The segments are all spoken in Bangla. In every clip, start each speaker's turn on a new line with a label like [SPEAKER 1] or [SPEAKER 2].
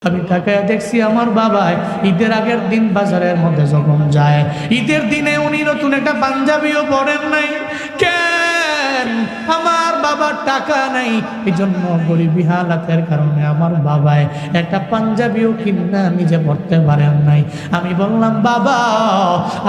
[SPEAKER 1] আমি তাকায় দেখছি আমার বাবা ঈদের আগের দিন বাজারের মধ্যে যখন যায়, ঈদের দিনে উনি নতুন একটা পাঞ্জাবিও পরেন নাই। কেন? আমার বাবার টাকা নাই, এই জন্য গরিবী হালাতের কারণে আমার বাবায় একটা পাঞ্জাবিও কিনা নিজে পড়তে পারেন নাই। আমি বললাম, বাবা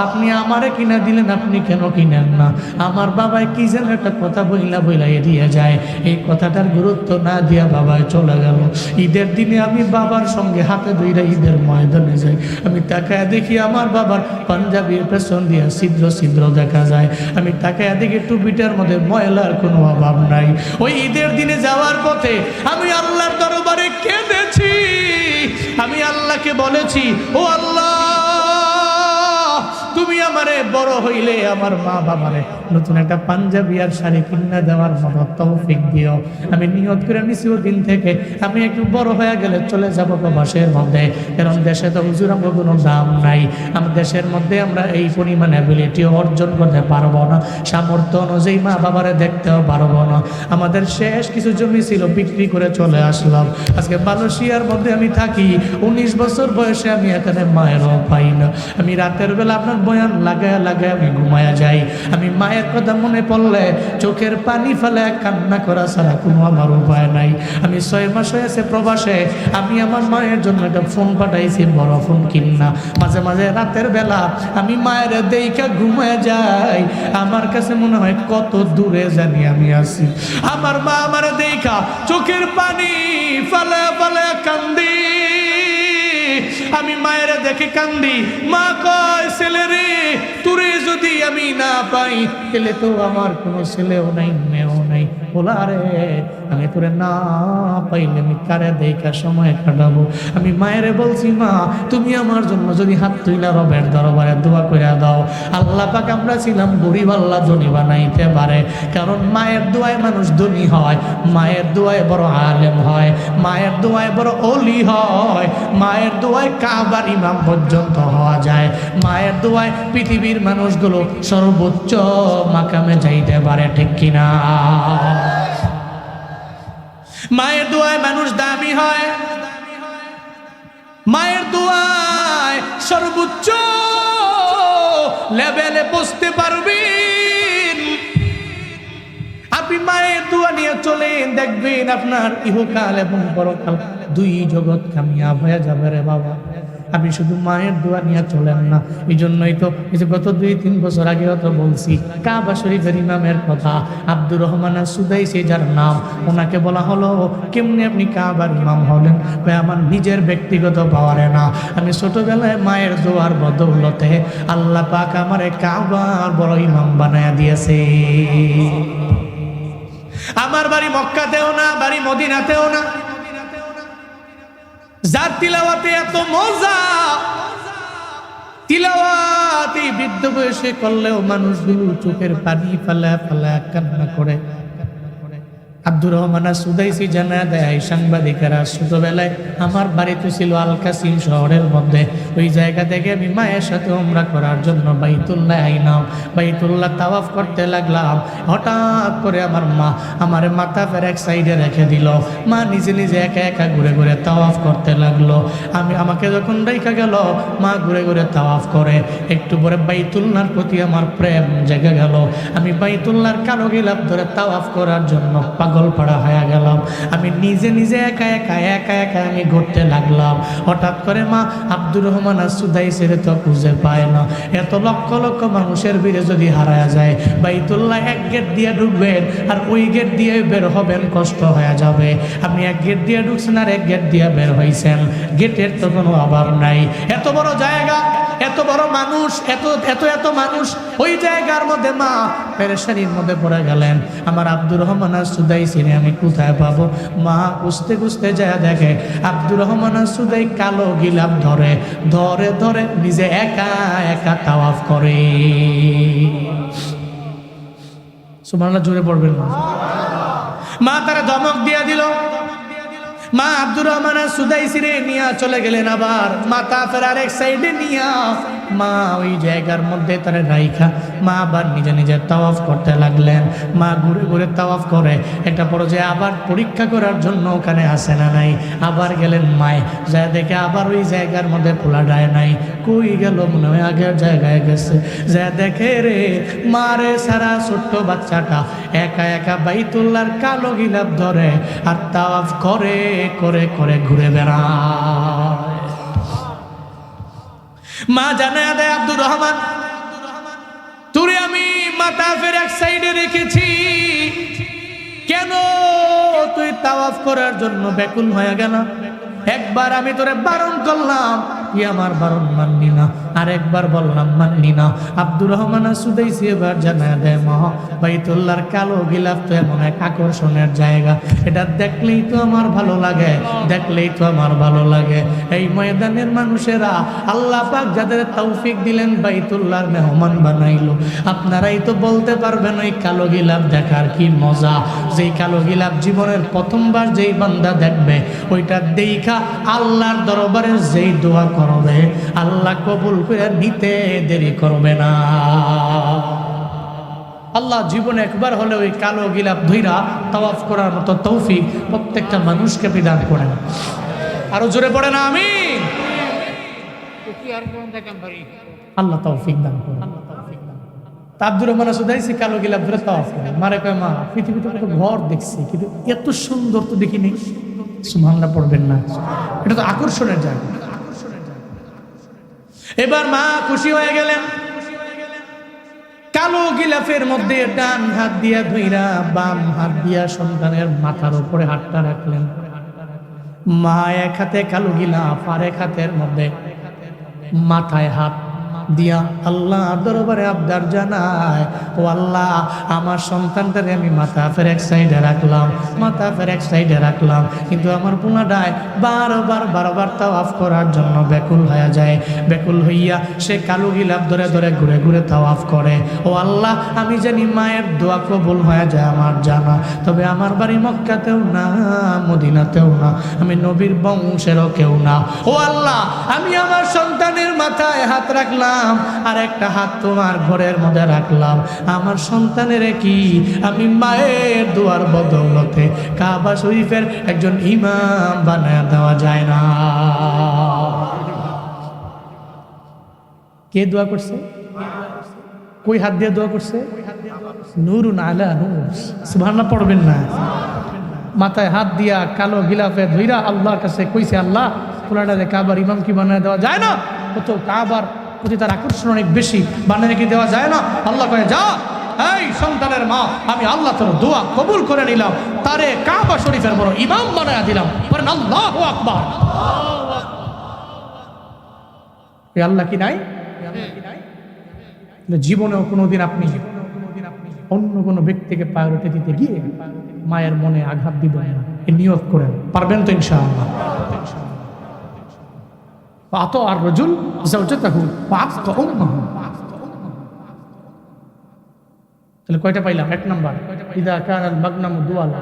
[SPEAKER 1] আপনি আমারে কিনা দিলেন, আপনি কেন কিনেন না? আমার বাবায় কি যেন একটা কথা বইলা এড়িয়ে যায়, এই কথাটার গুরুত্ব না দিয়া বাবায় চলে গেল। ঈদের দিনে আমি বাবার সঙ্গে হাতে ধইরা ঈদের ময়দানে যাই, আমি তাকায় দেখি আমার বাবার পাঞ্জাবির পেছন দিয়া ছিদ্র ছিদ্র দেখা যায়। আমি তাকায় দেখি টুপিটার মধ্যে ময়লার কোনো অভাব নাই। ওই ঈদের দিনে যাওয়ার পথে আমি আল্লাহর দরবারে কেঁদেছি। আমি আল্লাহকে বলেছি, ও আল্লাহ তুমি আমারে বড় হইলে আমার মা বাবারে নতুন একটা পাঞ্জাবি আর শাড়ি কিনা দেওয়ার মতো তৌফিক দিও। আমি নিয়ত করে নিছি ওদিন থেকে আমি একটু বড় হয়ে গেলে চলে যাব প্রবাসের মধ্যে, কারণ দেশে তো হুজুর আমার কোনো দাম নাই। আমার দেশের মধ্যে আমরা এই পরিমাণ অ্যাবিলিটি অর্জন করতে পারবো না, সামর্থ্য অনুযায়ী মা বাবারে দেখতেও পারবো না। আমাদের শেষ কিছু জমি ছিল, বিক্রি করে চলে আসলাম। আজকে মালয়েশিয়ার মধ্যে আমি থাকি, 19 বছর বয়সে আমি এখানে মায়েরও পাই না। আমি রাতের বেলা আপনার বয়ান লাগায় আমি ঘুমায়া যাই। আমি মায়ের কথা মনে পড়লে চোখের পানি ফেলে কান্না করা ছাড়া কোনো আমার উপায় নাই। আমি 6 মাস হয়েছে প্রবাসে, আমি আমার মায়ের জন্য একটা ফোন পাঠাইছি, বড় ফোন কিনা। মাঝে মাঝে রাতের বেলা আমি মায়ের দেইকা ঘুমায় যাই, আমার কাছে মনে হয় কত দূরে জানি আমি আছি। আমার মা আমার দেইখা চোখের পানি ফেলে কান্দি, আমি মায়ের দেখে কান্দি। মা কয়, ছেলে রে তোরে যদি আমি না পাই তাহলে তো আমার কোনো ছেলেও নাই মেয়েও নাই। বলা রে আমি তোরে না পাইলে আমি কারে দেখা সময় কাটাবো? আমি মায়ের বলছি, মা তুমি আমার জন্য যদি হাত তুইলা রবের দরবারে দোয়া করে দাও। আল্লাহ পাক আমরা ছিলাম গরিব, আল্লাহ ধনী বানাইতে পারে, কারণ মায়ের দোয়ায় মানুষ ধনী হয়, মায়ের দোয়ায় বড় আলেম হয়, মায়ের দোয়ায় বড় ওলি হয়, মায়ের দোয়ায় কাবার ইমাম পর্যন্ত হওয়া যায়, মায়ের দোয়ায় পৃথিবীর মানুষগুলো সর্বোচ্চ মাকামে যাইতে পারে, ঠিক কিনা? মায়ের দোয়ায় মানুষ দামি হয়, মায়ের দোয়ায় সর্বোচ্চ লেভেলে পৌঁছতে পারবেন। আপনি মায়ের দোয়া নিয়ে চলেন, দেখবেন আপনার ইহকাল এবং পরকাল দুই জগৎ কামিয়াব হয়ে যাবে রে বাবা। আপনি শুধু মায়ের দোয়া নিয়ে চলেন না। এই জন্যই তো গত 2-3 বছর আগেও তো বলছি, কাবা শরীফের ইমামের কথা, আব্দুর রহমান সুদাইসি যার নাম, ওনাকে বলা হলো কেমনি আপনি কাবার ইমাম হলেন? আমার নিজের ব্যক্তিগত পাওয়ারে না, আমি ছোটবেলায় মায়ের দোয়ার বদৌলতে আল্লাহ পাক আমারে কাবার বড় ইমাম বানায়া দিয়েছে। আমার বাড়ি মক্কাতেও না, বাড়ি মদিনাতেও না। যার তিলাওয়াতে এত মজা, তিলাওয়াতে বৃদ্ধ বয়সে করলেও মানুষগুলো চোখের পানি ফেলা কান্না করে। আব্দুর রহমান সুদাইসি জানা দেয় সাংবাদিকেরা, ছোটবেলায় আমার বাড়িতে ছিল আল কাসিম শহরের মধ্যে, ওই জায়গা থেকে আমি মায়ের সাথে উমরা করার জন্য বাইতুল্লাহ আইলাম, বাইতুল্লাহ তাওয়াফ করতে লাগলাম। হঠাৎ করে আমার মা আমার মাথা ফের এক সাইডে রেখে দিল, মা নিজে নিজে একা একা ঘুরে ঘুরে তাওয়াফ করতে লাগলো। আমাকে যখন রেখে গেল, মা ঘুরে ঘুরে তাওয়াফ করে। একটু পরে বাইতুল্লাহর প্রতি আমার প্রেম জেগে গেল, আমি বাইতুল্লাহর কালো গিলাপ ধরে তাওয়াফ করার জন্য পাগল পাড়া হয়ে গেলাম। আমি নিজে নিজে একা একা আমি ঘুরতে লাগলাম। হঠাৎ করে মা আব্দুর রহমান সুদাইসির তো খুঁজে পায় না। এত লক্ষ লক্ষ মানুষের ভিড়ে যদি হারায়া যায়, বাইতুল্লাহ এক গেট দিয়ে ঢুকবেন আর ওই গেট দিয়ে বের হবেন, কষ্ট হয়ে যাবে। আপনি এক গেট দিয়ে ঢুকছেন আর এক গেট দিয়ে বের হয়েছেন, গেটের তো কোনো অভাব নাই। এত বড় জায়গা, এত বড় মানুষ, এত মানুষ, ওই জায়গার মধ্যে মা পেরেশানির মধ্যে পড়ে গেলেন। আমার আব্দুর রহমান সুদাইসিনে আমি কোথায় পাবো? মা খুঁজতে যায় দেখে আব্দুর রহমান সুদাই কালো গিলাপ ধরে নিজে একা তাওয়াফ করে। সুবহানাল্লাহ, জোরে পড়বেন না। মা তারা ধমক দিয়া দিল। মা আব্দুর রহমান সুদাইসিরে নিয়ে চলে গেলেন, আবার মাথা ফেরার এক সাইডে নিয়ে মা ওই জায়গার মধ্যে তারা রাইখা মা আবার নিজে নিজে তাওয়াফ করতে লাগলেন। মা ঘুরে ঘুরে তাওয়াফ করে একটা পর্যায়ে আবার পরীক্ষা করার জন্য ওখানে আসে না নাই, আবার গেলেন মায়, যা দেখে আবার ওই জায়গার মধ্যে পোলা যায় নাই, কই গেল মনে হয় আগের জায়গায় গেছে, যা দেখে রে মারে সারা ছোট্ট বাচ্চাটা একা একা বাইতুল্লাহর কালো গিলাফ ধরে আর তাওয়াফ করে করে করে ঘুরে বেড়ায়। মা জানায়া দেয়, আব্দুর রহমান তুই আমি মাতাফের এক সাইডে রেখেছি, কেন তুই তাওয়াফ করার জন্য ব্যাকুল হয়ে গেল? একবার আমি তোরে বারণ করলাম, তুই আমার বারণ মানলি না, আর একবার বললাম মানলি না। আব্দুর রহমান সুদাইসি এবার জানায় দেয়, মা বাইতুল্লাহর কালো গিলাফ তো এমন এক আকর্ষণের জায়গা, এটা দেখলেই তো আমার ভালো লাগে, দেখলেই তো আমার ভালো লাগে। এই ময়দানের মানুষেরা আল্লাহ পাক যাদের তৌফিক দিলেন বাইতুল্লাহর মেহমান বানাইলো, আপনারাই তো বলতে পারবেন ওই কালো গিলাফ দেখার কি মজা। যেই কালো গিলাফ জীবনের প্রথমবার যেই বান্দা দেখবে, ওইটা দেখা আল্লাহর দরবারে যেই দোয়া করবে, আল্লাহ কবুল করে নিতে দেরি করবে না। আল্লাহ জীবনে একবার হলে ওই কালো গিলাফ ধইরা তাওয়াফ করার মতো তৌফিক প্রত্যেকটা মানুষকে বিধান করেন। আরো জোরে পড়ে না আমিন। আল্লাহ তৌফিক দান করেন। আব্দুর রহমান সুদাইসি কালো গিলাফ ধরে তাওয়াফ করে। মারে কয়, মা পৃথিবীতে কত ঘর দেখছি, কিন্তু এত সুন্দর তো দেখিনি। সুবহানাল্লাহ পড়বেন না, এটা তো আকর্ষণের জায়গা। এবার মা খুশি হয়ে গেলেন, কালো গিলাফের মধ্যে ডান হাত দিয়া ধইরা বাম হাত দিয়া সন্তানের মাথার উপরে হাতটা রাখলেন। মা এক হাতে কালো গিলাফ আর এক হাতের মধ্যে মাথায় হাত দিয়া আল্লাহ দরবারে আবদার জানায়, ও আল্লাহ আমার সন্তানটারে আমি মাথাফের এক সাইডে রাখলাম, মাথাফের এক সাইডে রাখলাম, কিন্তু আমার পোলাটায় বারবার বারবার তাওয়াফ করার জন্য ব্যাকুল হয়ে যায়। ব্যাকুল হইয়া সে কালো গিলাফ ধরে ধরে ঘুরে ঘুরে তাওয়াফ করে। ও আল্লাহ আমি জানি মায়ের দোয়া কবুল হয়ে যায় আমার জানা, তবে আমার বাড়ি মক্কাতেও না, মদিনাতেও না, আমি নবীর বংশেরও কেউ না। ও আল্লাহ আমি আমার সন্তানের মাথায় হাত রাখলাম আর একটা হাত তোমার ঘরের মধ্যে রাখলাম, আমার সন্তানের কি আমি মায়ের দোয়ার বদৌলতে কাবা শরীফের একজন ইমাম বানায় দেওয়া যায় না? কে দোয়া করছে? কই হাত দিয়ে দোয়া করছে? নূরুন আলা নূর। সুবহানাল্লাহ পড়বেন না? মাথায় হাত দিয়া কালো গিলাফে ধইরা আল্লাহর কাছে কইছে, আল্লাহ পোলাটারে কাবার ইমাম কি বানায় দেওয়া যায় না? ও তো কাবার প্রতি তার আকর্ষণ অনেক বেশি, বানায় কি দেওয়া যায় না? আল্লাহ কয়ে, যা এই সন্তানের মা, আমি আল্লাহ তোর দোয়া কবুল করে নিলাম, তারে কাবা শরীফের বড় ইমাম বানায় দিলাম। বলেন আল্লাহু আকবার। এই আল্লাহ কি নাই? জীবনেও কোনোদিন আপনি অন্য কোনো ব্যক্তিকে প্রায়োরিটি দিতে গিয়ে মায়ের মনে আঘাত দিবেন না, এই নিয়ত করেন। পারবেন তো ইনশাআল্লাহ? আতো আর রজুল যাওজাতাহু ওয়াআফকা উম্মাহু। তাহলে কয়টা পাইলাম? এক নাম্বার, ইদা কানাল মাগনামু দুয়ালা,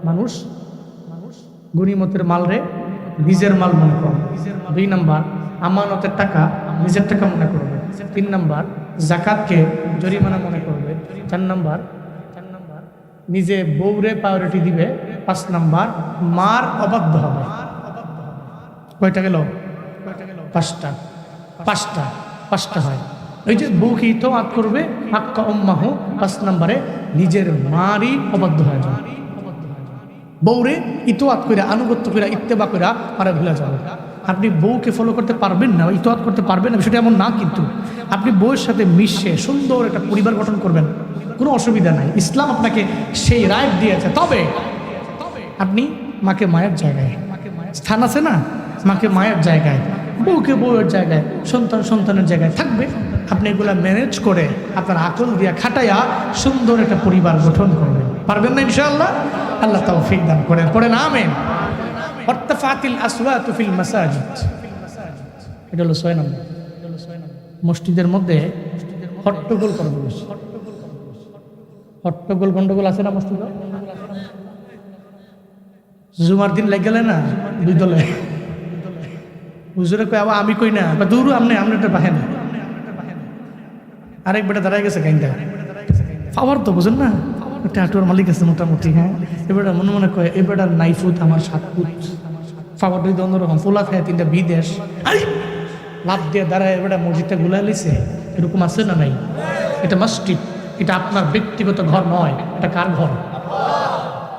[SPEAKER 1] মানুষ গনিমতের মাল রে নিজের মাল মনে করবে। 2 নাম্বার, আমানতের টাকা নিজের টাকা মনে করবে। 3 নাম্বার, যাকাতকে জরিমানা মনে করবে। 4 নাম্বার, নিজে বউরে প্রায়োরিটি দিবে। 5 নাম্বার, মার অবাধ্য হবে। কয়টা গেল? 5টা। 5টা হয়। ওই যে বউকে ইতোয়াত করবে, হাক্কা উম্মাহু। 5 নম্বরে নিজের মারই অবাধ্য হয়ে যাবে। বউরে ইতোয়াত করে, আনুগত্য করে, ইত্তেবা করে মারা ভুলে যাবে। আপনি বউকে ফলো করতে পারবেন না, ইতোয়াত করতে পারবেন না, বিষয়টা এমন না, কিন্তু আপনি বউয়ের সাথে মিশে সুন্দর একটা পরিবার গঠন করবেন, কোনো অসুবিধা নাই। ইসলাম আপনাকে সেই রাইট দিয়েছে। তবে আপনি মাকে মায়ের জায়গায়, স্থান আছে না, মাকে মায়ের জায়গায়, বউকে বউয়ের জায়গায়, সন্তান সন্তানের জায়গায় থাকবে। আপনি এগুলা ম্যানেজ করে আপনার আকল দিয়া খাটাইয়া সুন্দর একটা পরিবার গঠন করবেন। পারবেন না ইনশাআল্লাহ? আল্লাহ তৌফিক দান করেন। পড়েন আমিন। ওয়ারতাফাতিল আসওয়াতু ফিল মাসাজিদ, এটা হলো 6 নম্বর। মসজিদের মধ্যে হট্টগোল করবে বেশি। হট্টগোল গন্ডগোল আছে না মসজিদে? জুমার দিন লেগে গেলে না 2 দলে হুজুরে কই, আমি কই না, দূর আমনে এটা বাহে না, আরেক বেটা দাঁড়ায় গেছে কাইন্দা, পাওয়ার তো বুঝেন না, টাটুয়ার মালিক আছে মোটামুটি। হ্যাঁ, এবার মনে মনে কয় এবার 9 ফুট আমার 7 ফুট, পাওয়ার দুই অন্যরকম, পোলা খায় 3টা বিদেশ, লাভ দিয়ে দাঁড়ায় এবার মসজিদটা গুলা লিছে। এরকম আছে না নাই? এটা মসজিদ, এটা আপনার ব্যক্তিগত ঘর নয়, এটা কার ঘর?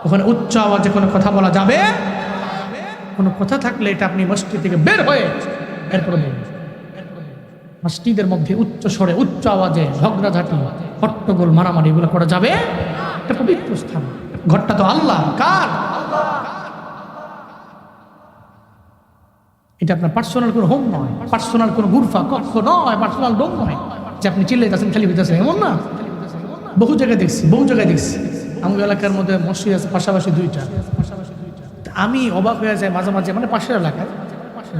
[SPEAKER 1] ওখানে উচ্চ আওয়াজে কোনো কথা বলা যাবে? কোনো কথা থাকলে এটা আপনি মসজিদ থেকে বের হয়ে এরপরে বলুন। মসজিদের মধ্যে উচ্চ স্বরে উচ্চ আওয়াজে ঝগড়াঝাটি হট্টগোল মারামারি এগুলো করা যাবে? এটা পবিত্র স্থান, ঘরটা তো আল্লাহ, কার? এটা আপনার পার্সোনাল কোনো হোম নয়, পার্সোনাল কোনো গুরফা কক্ষ নয়, পার্সোনাল ডোম নয় যে আপনি চিল্লাইতেছেন খালি হইতেছেন, এমন না। বহু জায়গায় দেখছি, বহু জায়গায় দেখছি আমাদের এলাকার মধ্যে মসজিদ আছে পাশাপাশি 2টা। আমি অবাক হয়ে যাই মাঝে মাঝে, মানে পাশের এলাকায়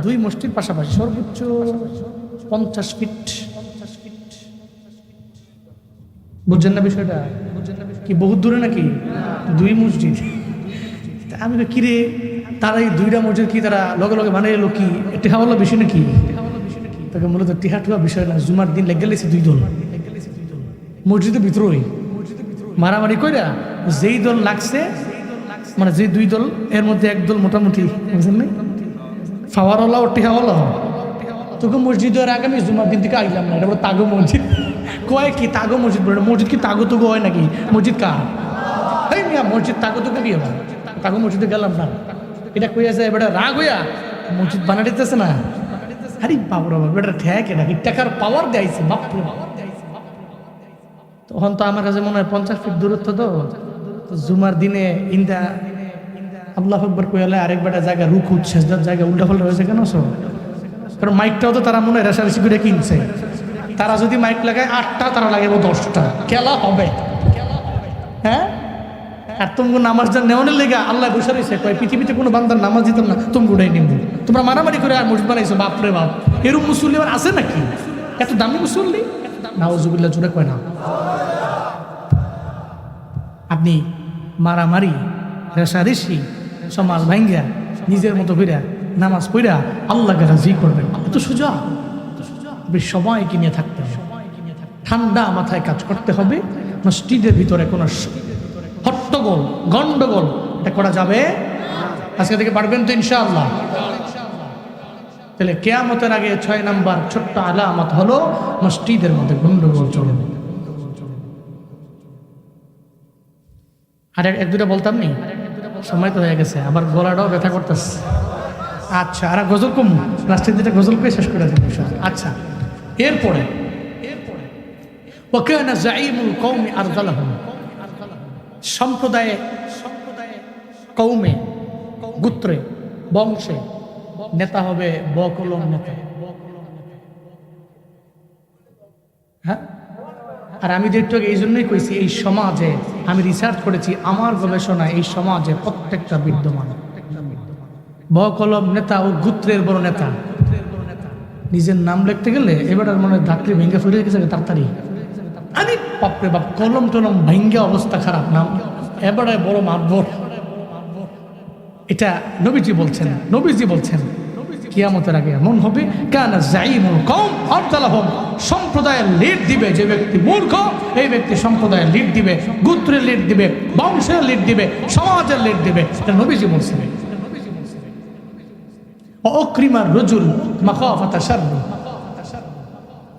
[SPEAKER 1] 2 মসজিদ পাশাপাশি, সর্বোচ্চ 50 ফিট। বুঝছেন না বিষয়টা? কি বহুত দূরে নাকি 2 মসজিদ? আমি কিরে, তারা এই 2টা মসজিদ কি তারা লগে লগে মানে এলো কি টেহা হলো বেশি নাকি? তাকে মূলত টেহা টুয়া বিষয় না, জুমার দিন লেগে গেছে 2 দল মসজিদের ভিতরেই মারামারি কইরা, যেই দল লাগছে মানে যে 2 দল এর মধ্যে এক দল মোটামুটি বুঝলেন না ফাওয়ারওয়ালা ও টেহাওয়ালা। তোকে মসজিদের আগে আমি জুমার দিন থেকে আইলাম না, এটা বলে তাগো মসজিদ। কয় কি তাগো মসজিদ? বলে মসজিদ কি তাগো তুগো হয় নাকি? মসজিদ কার? এই মিয়া মসজিদ তাগো তুগো কি হবে? তাগো মসজিদে গেলাম না, এটা কইয়া যায় এবার রাগ হইয়া মসজিদ বানা দিতেছে না। আরে বাবুরা বাবু, এটা ঠেক নাকি টাকার পাওয়ার দেয়ছে বাপরে বাপ। তখন তো আমার কাছে মনে হয় 50 ফিট দূরত্ব, তো জুমার দিনে ইন্দা আল্লাহু আকবার কইলে আরেক বেটা জায়গা রুকু সেজদার জায়গা উল্টা পাল্টা হয়েছে কেন? কারণ মাইকটাও তো তারা মনে হয় রেশারেশি করে কিনছে। তারা যদি মাইক লাগায় 8টা, তারা লাগাবো 10টা, খেলা হবে। হ্যাঁ, আর তুমি নামাজ যা নেওয়ানের লেগে আল্লাহ বসে রয়েছে, কয় পৃথিবীতে কোনো বান্দার নামাজ দিতাম না, তুমি উড়াই নিব। তোমরা মারামারি করে আর মসজিদ বানাইছো, বাপরে বাপ। এরকম মুসল্লি আর আছে নাকি? এত দামি মুসল্লি? নাউজুবিল্লাহ, জোরে কয় না। আপনি মারামারি রেশারেশি সমাজ ভাঙ্গা নিজের মতো কইরা নামাজ পড়া আল্লাহকে রাজি করবেন, এত সোজা? সবাইকে নিয়ে থাকতে হবে, ঠান্ডা মাথায় কাজ করতে হবে। মসজিদের ভিতরে কোনো হট্টগোল গন্ডগোল এটা করা যাবে? আজকে থেকে পারবেন তো ইনশাআল্লাহ? তাহলে কিয়ামতের আগে 6 নাম্বার ছোট্ট আলামত হলো মসজিদের মধ্যে গন্ডগোল চলবে। আর 1-2টা বলতাম নি, সময় তো হয়ে গেছে, আবার গলাটাও ব্যথা করতেছে। আচ্ছা, আর গজল কম, লাস্টের দিকে গজল করে শেষ করে দেব। আচ্ছা, এরপরে ওয়াকানা যাঈমুল কওমি আরযালাহুম, সম্প্রদায়ে কওমে গোত্রে বংশে নেতা হবে বকলম নেতা। হ্যাঁ, আর আমি যেটু এই জন্যই কইছি, এই সমাজে আমি রিসার্চ করেছি, আমার গবেষণায় এই সমাজে প্রত্যেকটা বিদ্যমান বকলম নেতা ও গোত্রের বড় নেতা। নিজের নাম লিখতে গেলে এবার মনে হয় ধাত্রী ভেঙ্গে ফিরে গেছে তাড়াতাড়ি। আরে বাপরে বাপ, কলম টলম ভেঙ্গে অবস্থা খারাপ, নাম এবারে বড় মাতবর। এটা নবীজি বলছেন, নবীজি বলছেন কিয়ামতের আগে এমন হবে, কানা যাঈমুল কওম আরযালাহুম, সম্প্রদায়ের লিড দিবে যে ব্যক্তি মূর্খ, এই ব্যক্তি সম্প্রদায়ের লিড দিবে, গোত্রের লিড দিবে, বংশের লিড দিবে, সমাজের লিড দিবে। এটা নবীজি বলছেন। অক্রিমার রজুল মাখাফাতা শাররি,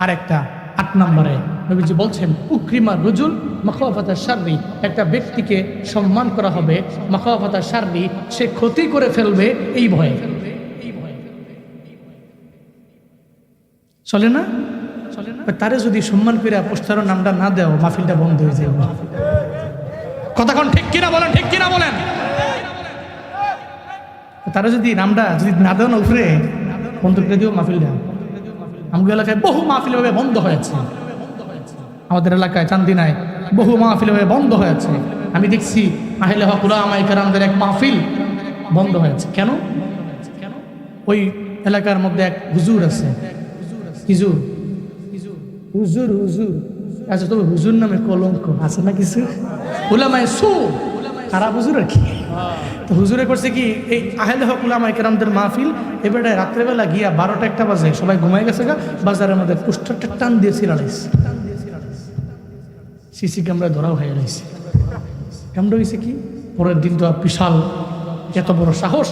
[SPEAKER 1] আরেকটা 8 নম্বরে নবীজি বলছেন উক্রিমার রজুল মাখাফাতা শাররি, একটা ব্যক্তিকে সম্মান করা হবে মাখাফাতা শাররি, সে ক্ষতি করে ফেলবে এই ভয়ে। চলে না? তারে যদি সম্মান করে পোস্টারের নামটা না দেও, মাহফিলটা বন্ধ হয়ে যাবে। কথা কোন ঠিক কিনা বলেন, ঠিক কিনা বলেন? তারা যদি নামটা যদি না দেও না উপরে, বন্ধ করে দিও মাহফিলটা। আমাদের এলাকায় বহু মাহফিল ভাবে বন্ধ হয়েছে, আমাদের এলাকায় চান্দিনায় বহু মাহফিল ভাবে বন্ধ হয়েছে। আমি দেখছি আহলে হক উলামায়ে কেরামদের এক মাহফিল বন্ধ হয়েছে। কেন? ওই এলাকার মধ্যে এক হুজুর আছে, হুজুর হুজুর হুজুর আচ্ছা, তবে হুজুর নামে কলঙ্ক আছে না কিছু, উলামায়ে সু, খারাপ হুজুর আর কি। তো হুজুরে করছে কি, এই আহলে হক উলামায়ে কেরামদের মাহফিল এবারে রাত্রেবেলা গিয়া 12টা 1টা বাজে সবাই ঘুমাই গেছে গা, বাজারের মধ্যে পোস্টারটা টান দিয়ে ছিড়াইছে। সিসি ক্যামেরায় ধরাও হয়ে রয়েছে। কামড়া হয়েছে কি, পরের দিন তো বিশাল এত বড় সাহস,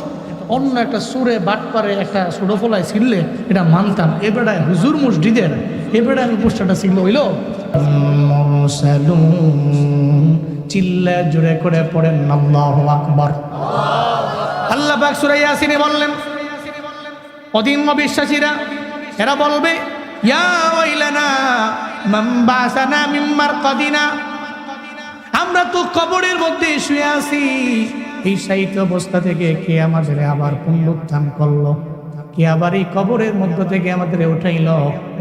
[SPEAKER 1] অন্য একটা সুরে বাটপারে একটা সুরো ফলায় ছিললে এটা মানতাম, এবারে হুজুর মসজিদের এবারে আমি পোস্টারটা ছিল হইল চিল্লা জুড়ে করে পড়েন আল্লাহু আকবার। আল্লাহ পাক সূরা ইয়াসিনে বললেন, অদিন অবিশ্বাসীরা এরা বলবে ইয়া ওয়াইলানা মান বাসানা মিন মারকাদিনা, আমরা তো কবরের মধ্যে শুয়ে আছি, এই সাহিত্য অবস্থা থেকে কে আমাদের আবার পুনরুত্থান করলো, কে আবার এই কবরের মধ্য থেকে আমাদের উঠাইল।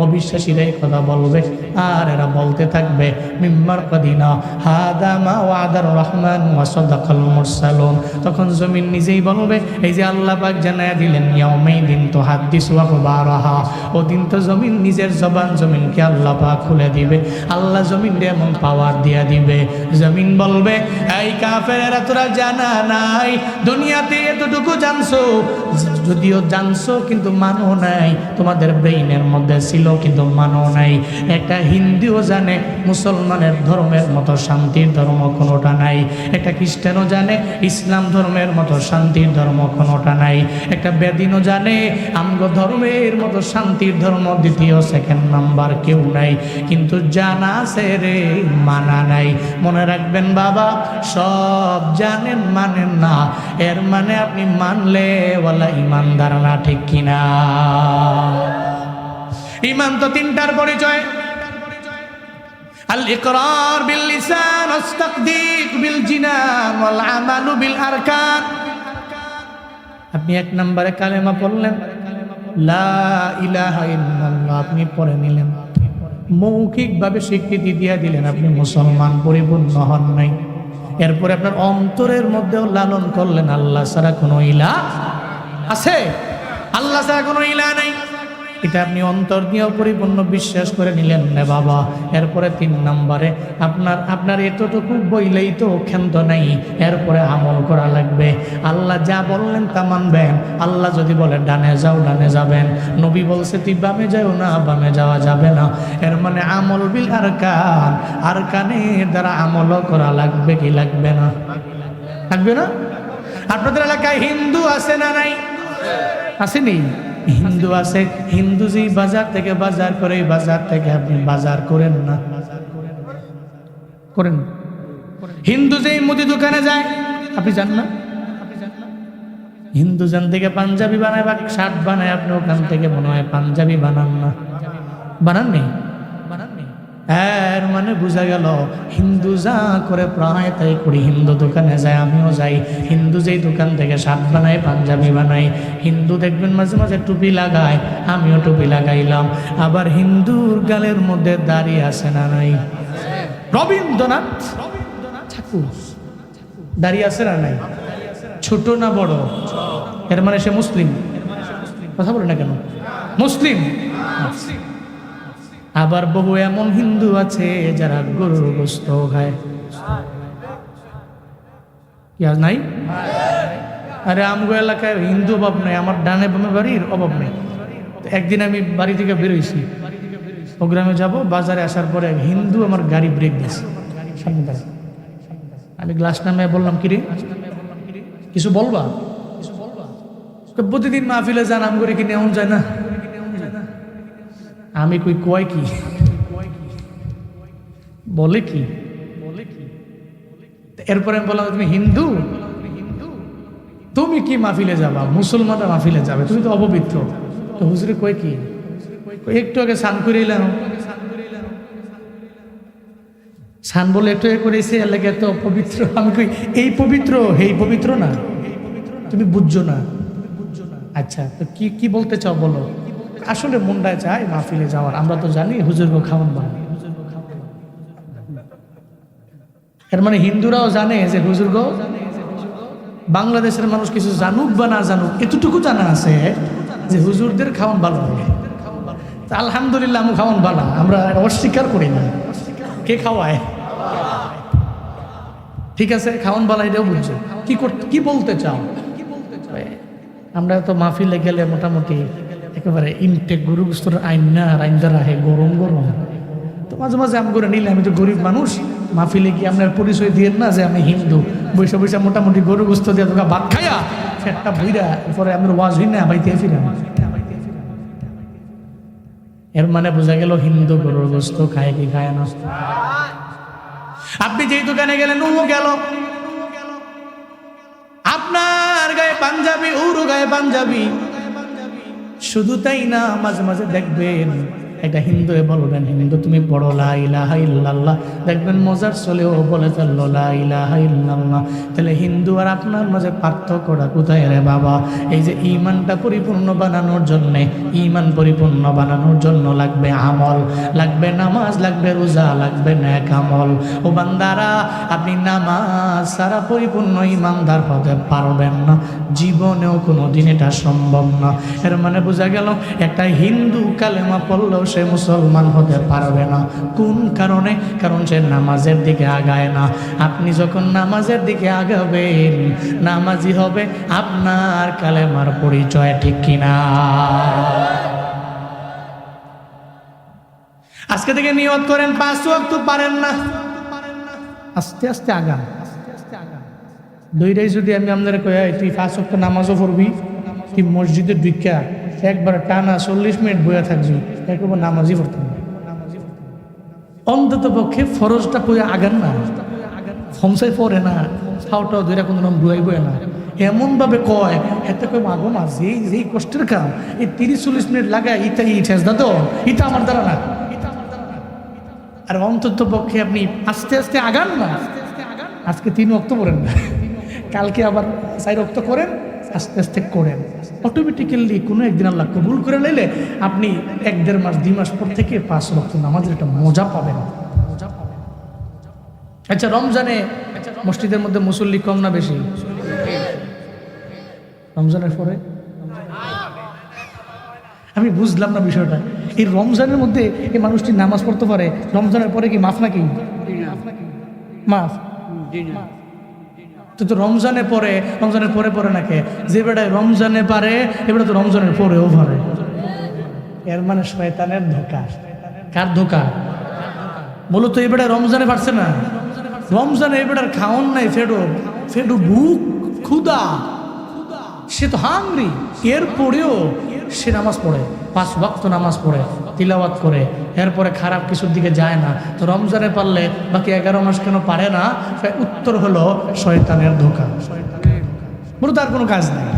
[SPEAKER 1] অবিশ্বাসীরা এই কথা বলবে আর এরা বলতে থাকবে মিম্মার কদিনা হাদা মা ওয়াদার রহমান ওয়া সাদাকাল মুরসালুন। তখন জমিন নিজেই বলবে, এই যে আল্লাহ পাক জানায়া দিলেন ইয়াউমাইদিন তুহাদ্দিসু আখবারাহা, ওদিন তো জমিন নিজের জবান জমিনকে আল্লাহ পাক খুলে দিবে, আল্লাহ জমিনকে এমন পাওয়ার দিয়া দিবে, জমিন বলবে এই কাফেরেরা তোরা জানা নাই, দুনিয়াতে এতটুকু জানছো, যদিও জানছো কিন্তু মানো নাই, তোমাদের ব্রেইনের মধ্যে ছিল কিন্তু মানো নাই। একটা হিন্দুও জানে মুসলমানের ধর্মের মতো শান্তির ধর্ম কোনোটা নাই, একটা খ্রিস্টানও জানে ইসলাম ধর্মের মতো শান্তির ধর্ম কোনোটা নাই, একটা বেদিনও জানে আমগো ধর্মের মতো শান্তির ধর্ম দ্বিতীয় সেকেন্ড নাম্বার কেউ নাই, কিন্তু জানা আছে রে মানা নাই। মনে রাখবেন বাবা, সব জানেন মানেন না, এর মানে আপনি মানলে ওয়ালা ইমানদার না, ঠিক কিনা? ইমান তো তিনটার পরিচয়, আল ইকরার বিল লিসান ওয়াস তাকদীক বিল জিনান ওয়াল আমালু বিল আরকান। আপনি এক নম্বরে কালেমা পড়লেন, লা ইলাহা ইল্লাল্লাহ আপনি পড়ে নিলেন, মৌখিকভাবে স্বীকৃতি দিয়ে দিলেন আপনি মুসলমান, পরিপূর্ণ হন নাই। এরপরে আপনার অন্তরের মধ্যেও লালন করলেন আল্লাহ ছাড়া কোনো ইলাহ আছে, আল্লাহ ছাড়া কোনো ইলাহ নাই, এটা আপনি অন্তর দিয়েও পরিপূর্ণ বিশ্বাস করে নিলেন না বাবা। এরপরে তিন নম্বরে আপনার এতটুকু বইলেই তো ক্ষান্ত নাই, এরপরে আমল করা লাগবে। আল্লাহ যা বললেন তা মানবেন, আল্লাহ যদি বলে ডানে যাও ডানে যাবেন, নবী বলছে তুই বামে যাও না বামে যাওয়া যাবে না, এর মানে আমল বিল আরকান, আরকানের দ্বারা আমলও করা লাগবে কি লাগবে না? লাগবে না? আপনাদের এলাকায় হিন্দু আছে না নাই? আসেনি? হিন্দু আছে, হিন্দু যে বাজার থেকে বাজার করে, বাজার থেকে আপনি বাজার করেন না, করেন? হিন্দু যে মুদি দোকানে যায় আপনি জান না? হিন্দু জান থেকে পাঞ্জাবি বানায় বা শার্ট বানায়, আপনি ওখান থেকে মনে হয় পাঞ্জাবি বানান না, বানাননি? এর মানে বোঝা গেল হিন্দু যা করে প্রায় তাই করি, হিন্দু দোকানে যায় আমিও যাই, হিন্দু যেই দোকান থেকে শার্ট বানায় পাঞ্জাবি বানাই, হিন্দু দেখবেন মাঝে মাঝে টুপি লাগায়, আমিও টুপি লাগাইলাম। আবার হিন্দুর গালের মধ্যে দাড়ি আছে না নাই? রবীন্দ্রনাথ ঠাকুর দাড়ি আছে না নাই? ছোট না বড়? এর মানে সে মুসলিম। কথা বলে না কেন? মুসলিম। আবার বহু এমন হিন্দু আছে যারা গরুর গোশত খায়, কি আর নাই? আরে আমগো এলাকায় হিন্দু অভাব নেই, আমার ডানে বামে বাড়ির অভাব নেই। একদিন আমি বাড়ি থেকে বেরোইছি, প্রোগ্রামে যাব, বাজারে আসার পরে হিন্দু আমার গাড়ি ব্রেক দিয়েছে সামনে দাঁড়িয়ে। আমি গ্লাস নামে বললাম কিরে কিছু বলবা? প্রতিদিন মাহফিলে যান আম করে কিনে এমন যায় না? আমি কই কয় কি বলে কি? এরপরে আমি বললাম তুমি হিন্দু, তুমি কি মাহফিলে যাবা? মুসলমানরা মাহফিলে যাবে, তুমি তো অপবিত্র। তো হুজুরে কয় কি? একটু আগে স্নান করে এলাম, স্নান বলে একটু করেছে এলাকা এত পবিত্র। আমি কই এই পবিত্র এই পবিত্র না, তুমি বুঝছো না। আচ্ছা তো কি কি বলতে চাও বলো? আসলে মনটায় চায় মাহফিলে যাওয়ার, আমরা তো জানি হুজুরগো খাওয়ান বানায়। এর মানে হিন্দুরাও জানে যে হুজুরগো, বাংলাদেশের মানুষ কিছু জানুক বা না জানুক এতটুকু জানা আছে যে হুজুরদের খাওয়ান ভালো লাগে। আলহামদুলিল্লাহ আমি খাওয়ান বালা, আমরা অস্বীকার করি না। কে খাওয়ায়? ঠিক আছে খাওয়ান বালা, এটাও বুঝছো। কি বলতে চাও? আমরা তো মাহফিলে গেলে মোটামুটি একেবারে ইনটেক গরু গোস্তর আইনা রাইন্দা রাখে, গরম গরম। তো মাঝে মাঝে আম করে নিলে, আমি তো গরিব মানুষ, মাহফিলে কি আপনার পরিচয় দিয়েন না যে আমি হিন্দু, বৈশা বৈশা মোটামুটি গরু গোস্ত দিয়ে তোকে ভাত খাইয়া ফেটটা বইরা এরপরে আপনার ওয়াজ হই না বাইতে ফিরেন। এর মানে বোঝা গেল হিন্দু গরুর গোস্ত খায় কি খায় না। আপনি যেই দোকানে গেলেন ও গেল, আপনার গায়ে পাঞ্জাবি ওরও গায়ে পাঞ্জাবি। শুধু তাই না, মাঝে মাঝে দেখবেন একটা হিন্দু বলবেন হিন্দু তুমি পড়ো লা ইলাহা ইল্লাল্লাহ, দেখবেন মজার চলেও বলে ফেললো লা ইলাহা ইল্লাল্লাহ। তাহলে হিন্দু আর আপনার মাঝে পার্থক্যটা কোথায় রে বাবা? এই যে ঈমানটা পরিপূর্ণ বানানোর জন্যে, ঈমান পরিপূর্ণ বানানোর জন্য লাগবে আমল, লাগবে নামাজ, লাগবে রোজা, লাগবে নেক আমল। ও বান্দারা, আপনি নামাজ ছাড়া পরিপূর্ণ ঈমানদার হতে পারবেন না, জীবনেও কোনো দিন এটা সম্ভব না। এর মানে বোঝা গেল একটা হিন্দু কালেমা পড়লেও সে মুসলমান হতে পারবে না। কোন কারণে? কারণ সে নামাজের দিকে আগায় না। আপনি যখন নামাজের দিকে আগাবেন, নামাজি হবে আপনার কালেমার পরিচয়, ঠিক কিনা? আজকে থেকে নিয়ত করেন 5 ওয়াক্ত পারেন না, আস্তে আস্তে আগান। দুইটাই যদি আমি আপনারা কই তুই 5 ওয়াক্ত নামাজও পড়বি, কি মসজিদে ঢুকা একবার টানা 40 মিনিট বইয়া থাকবি, এরকম নামাজই পড়তাম না। অন্তত পক্ষে ফরজটা পড়ে আগান না, ফমসাই পড়ে না, খাওয়াটাও ধরে কোনো নাম ডুয়াই বয়ে না, এমনভাবে কয় এতে কয় মাগো মাছ এই কষ্টের কাম, এই 30-40 মিনিট লাগায় ইটা ঠেস দা তো ইটা আমার দ্বারা না। আর অন্তত পক্ষে আপনি আস্তে আস্তে আগান না। আজকে 3 ওয়াক্ত পড়েন না, কালকে আবার 4 ওয়াক্ত করেন, আস্তে আস্তে করেন। অটোমেটিক্যালি কোনো একদিন আল্লাহ কবুল করে নিলে আপনি 1-1.5 মাস 2 মাস পর থেকে 5 ওয়াক্ত নামাজের একটা মজা পাবেন। আচ্ছা, রমজানে মসজিদের মধ্যে মুসল্লি কম না বেশি? রমজানের পরে আমি বুঝলাম না বিষয়টা। এই রমজানের মধ্যে এই মানুষটি নামাজ পড়তে পারে, রমজানের পরে কি মাফ নাকি? মাফ তো রমজানের পরে পরে নাকি? যে বেটায় রমজানে পারে এবারে তো রমজানের পরেও পারে। এর মানে শয়তানের ধোঁকা। কার ধোঁকা? মূলত এই বেটায় রমজানে পারছে না, রমজানে এই বেটার খাওন নাই, ফেডো ভুক ক্ষুদা, সে তো হাংরি, এরপরেও সে নামাজ পড়ে, 5 ওয়াক্ত নামাজ পড়ে, তিলাওয়াত করে, এরপরে খারাপ কিছুর দিকে যায় না। তো রমজানে পারলে বাকি 11 মাস কেন পারে না? উত্তর হলো শয়তানের ধোঁকা। বলো তার কোনো কাজ নেই,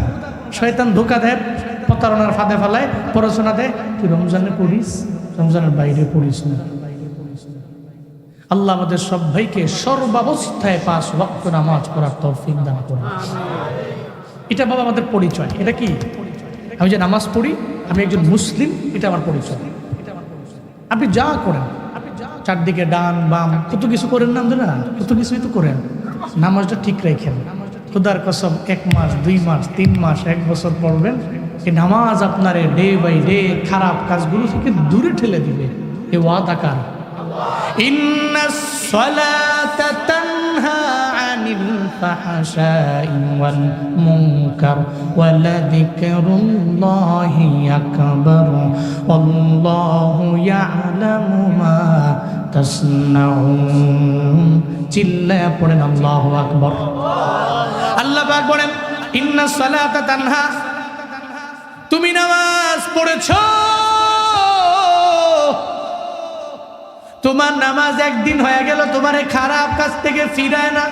[SPEAKER 1] শয়তান ধোঁকা দেয়, প্রতারণার ফাঁদে ফেলায়, পড়াশোনা দেয়, তুই রমজানে পড়িস, রমজানের বাইরে পড়িস না। আল্লাহ আমাদের সবাইকে সর্বাবস্থায় 5 ওয়াক্ত নামাজ পড়ার তৌফিক দান করুন। এটা বাবা আমাদের পরিচয়। এটা কি? আমি যে নামাজ পড়ি, আমি একজন মুসলিম, এটা আমার পরিচয়। আপনি যা করেন, চারদিকে ডান বাম কত কিছু করেন না, কত কিছুই তো করেন, নামাজটা ঠিক রাখেন। খোদার কসম 1 মাস 2 মাস 3 মাস 1 বছর পড়বেন, এই নামাজ আপনারে ডে বাই ডে খারাপ কাজগুলো থেকে দূরে ঠেলে দিবে। এ ওয়াদা কার? ইন্নাস সালাতা তানহা আনিল ফাহশাই ওয়াল মুনকার ওয়া লাযিকরুল্লাহি আকবার আল্লাহু ইয়ালামু মা তাসনাউন। চিল্লায়া পড়েন আল্লাহু আকবার। আল্লাহ পাক বলেন ইন্নাস সালাতা তানহা, তুমি নামাজ পড়েছো, তোমার নামাজ 1 দিন হয়ে গেল তোমার খারাপ কাজ থেকে ফিরায় না,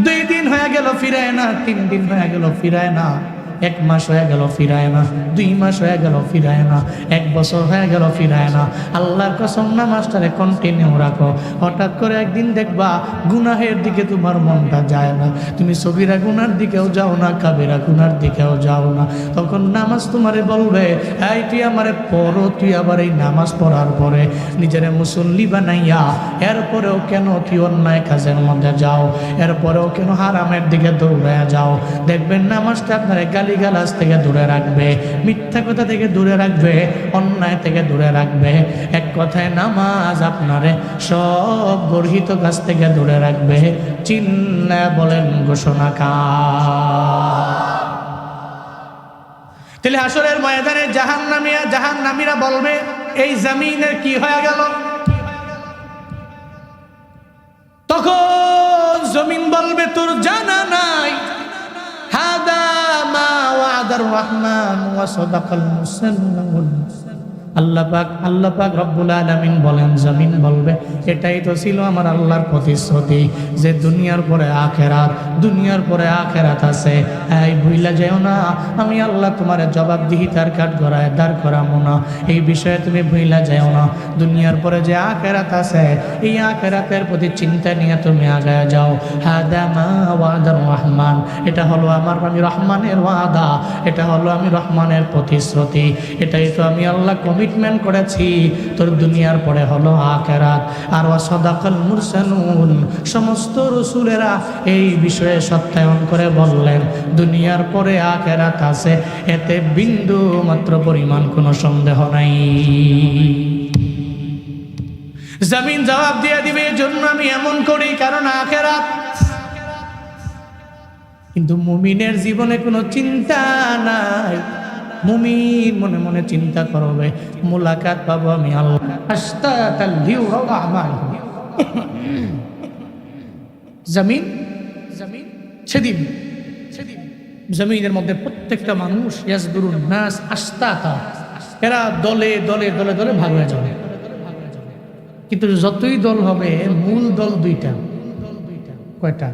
[SPEAKER 1] 2 দিন হয়ে গেল ফিরায় না, 3 দিন হয়ে গেল ফিরায় না, 1 মাস হয়ে গেল ফিরায় না, 2 মাস হয়ে গেল ফিরায় না, 1 বছর হয়ে গেল ফিরায় না। আল্লাহর কসম নামাজটারে কন্টিনিউ রাখো। হঠাৎ করে একদিন দেখবা গুনাহের দিকে তোমার মনটা যায় না, তুমি সগীরা গুনার দিকেও যাও না, কাবিরা গুনার দিকেও যাও না। তখন নামাজ তোমারে বলবে, এই তুই আমারে পড়ো, তুই আবার এই নামাজ পড়ার পরে নিজেরে মুসল্লি বানাইয়া এরপরেও কেন তুই অন্যায় কাজের মধ্যে যাও, এরপরেও কেন হারামের দিকে দৌড়ায় যাও। দেখবেন নামাজটা আপনার গালিগালাজ থেকে দূরে রাখবে, মিথ্যা কথা থেকে দূরে রাখবে, অন্যায় থেকে দূরে রাখবে। এক কথায় নামাজ আপনারে সব গর্হিত কাজ থেকে দূরে রাখবে। চিল্লা বলেন ঘোষণা কার? তাহলে হাসরের ময়দানে জাহান্নামীরা বলবে, এই জমিনের কি হয়ে গেল? তখন জমিন বলবে তোর জানা নাই, হাদা মা ওয়াদার রহমান ওয়া সাদাকাল মুরসালুন। আল্লাহ পাক রব্বুল আলামিন বলেন, জমিন বলবে এটাই তো ছিল আমার আল্লাহর প্রতিশ্রুতি যে দুনিয়ার পরে আখেরাত, দুনিয়ার পরে আখেরাত আছে। এই ভুইলা যেও না, আমি আল্লাহ তোমার জবাবদিহিতার কাঠ গড়ায় দাঁড় করাবো না, এই বিষয়ে তুমি ভুইলা যেও না। দুনিয়ার পরে যে আখেরাত আছে, এই আখেরাতের প্রতি চিন্তা নিয়ে তুমি আগায় যাও। হাদা মা ওয়াদার রহমান, এটা হলো আমি রহমানের ওয়াদা, এটা হলো আমি রহমানের প্রতিশ্রুতি, এটাই তো আমি আল্লাহ কমিটমেন্ট করেছি তোর দুনিয়ার পরে হলো আখেরাত। আর ওয়া সাদাকাল মুরসালুন, সমস্ত রাসূলেরা এই বিষয়ে সত্যায়ন করে বললেন দুনিয়ার পরে আখেরাত আছে, এতে বিন্দু মাত্র পরিমাণ কোনো সন্দেহ নাই। জমিন জবাব দিয়ে দিবে, এজন্য আমি এমন করি কারণ আখেরাত। কিন্তু মুমিনের জীবনে কোনো চিন্তা নাই। মুমিন মনে মনে চিন্তা করবে মুলাকাত পাবো আমি আল্লাহ। আশতাতাল লিউরা ওয়া আমাল, জমিন সেদিন জমিনের মধ্যে প্রত্যেকটা মানুষ ইয়াসদুরুন নাস আশতাতা, এরা দলে দলে দলে দলে ভাগ হয়ে যাবে। কিন্তু যতই দল হবে মূল দল দুইটা। কয়টা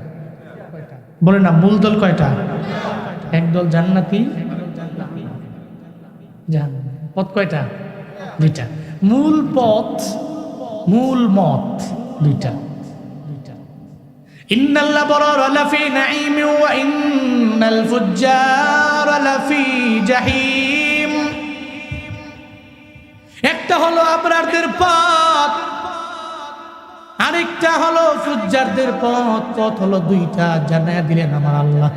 [SPEAKER 1] বলে না? মূল দল কয়টা? এক দল জান্নাতি, পথ কয়টা? দুইটা। মূল পথ, মূল মত দুইটা। ইন্নাল আবরারা লাফি নাঈম ওয়া ইন্নাল ফুজ্জারা লাফি জাহিম। একটা হলো আবরারদের পথ, আরেকটা হলো ফুজ্জারদের পথ। পথ হলো দুইটা, জানায়া দিলেন আমার আল্লাহ।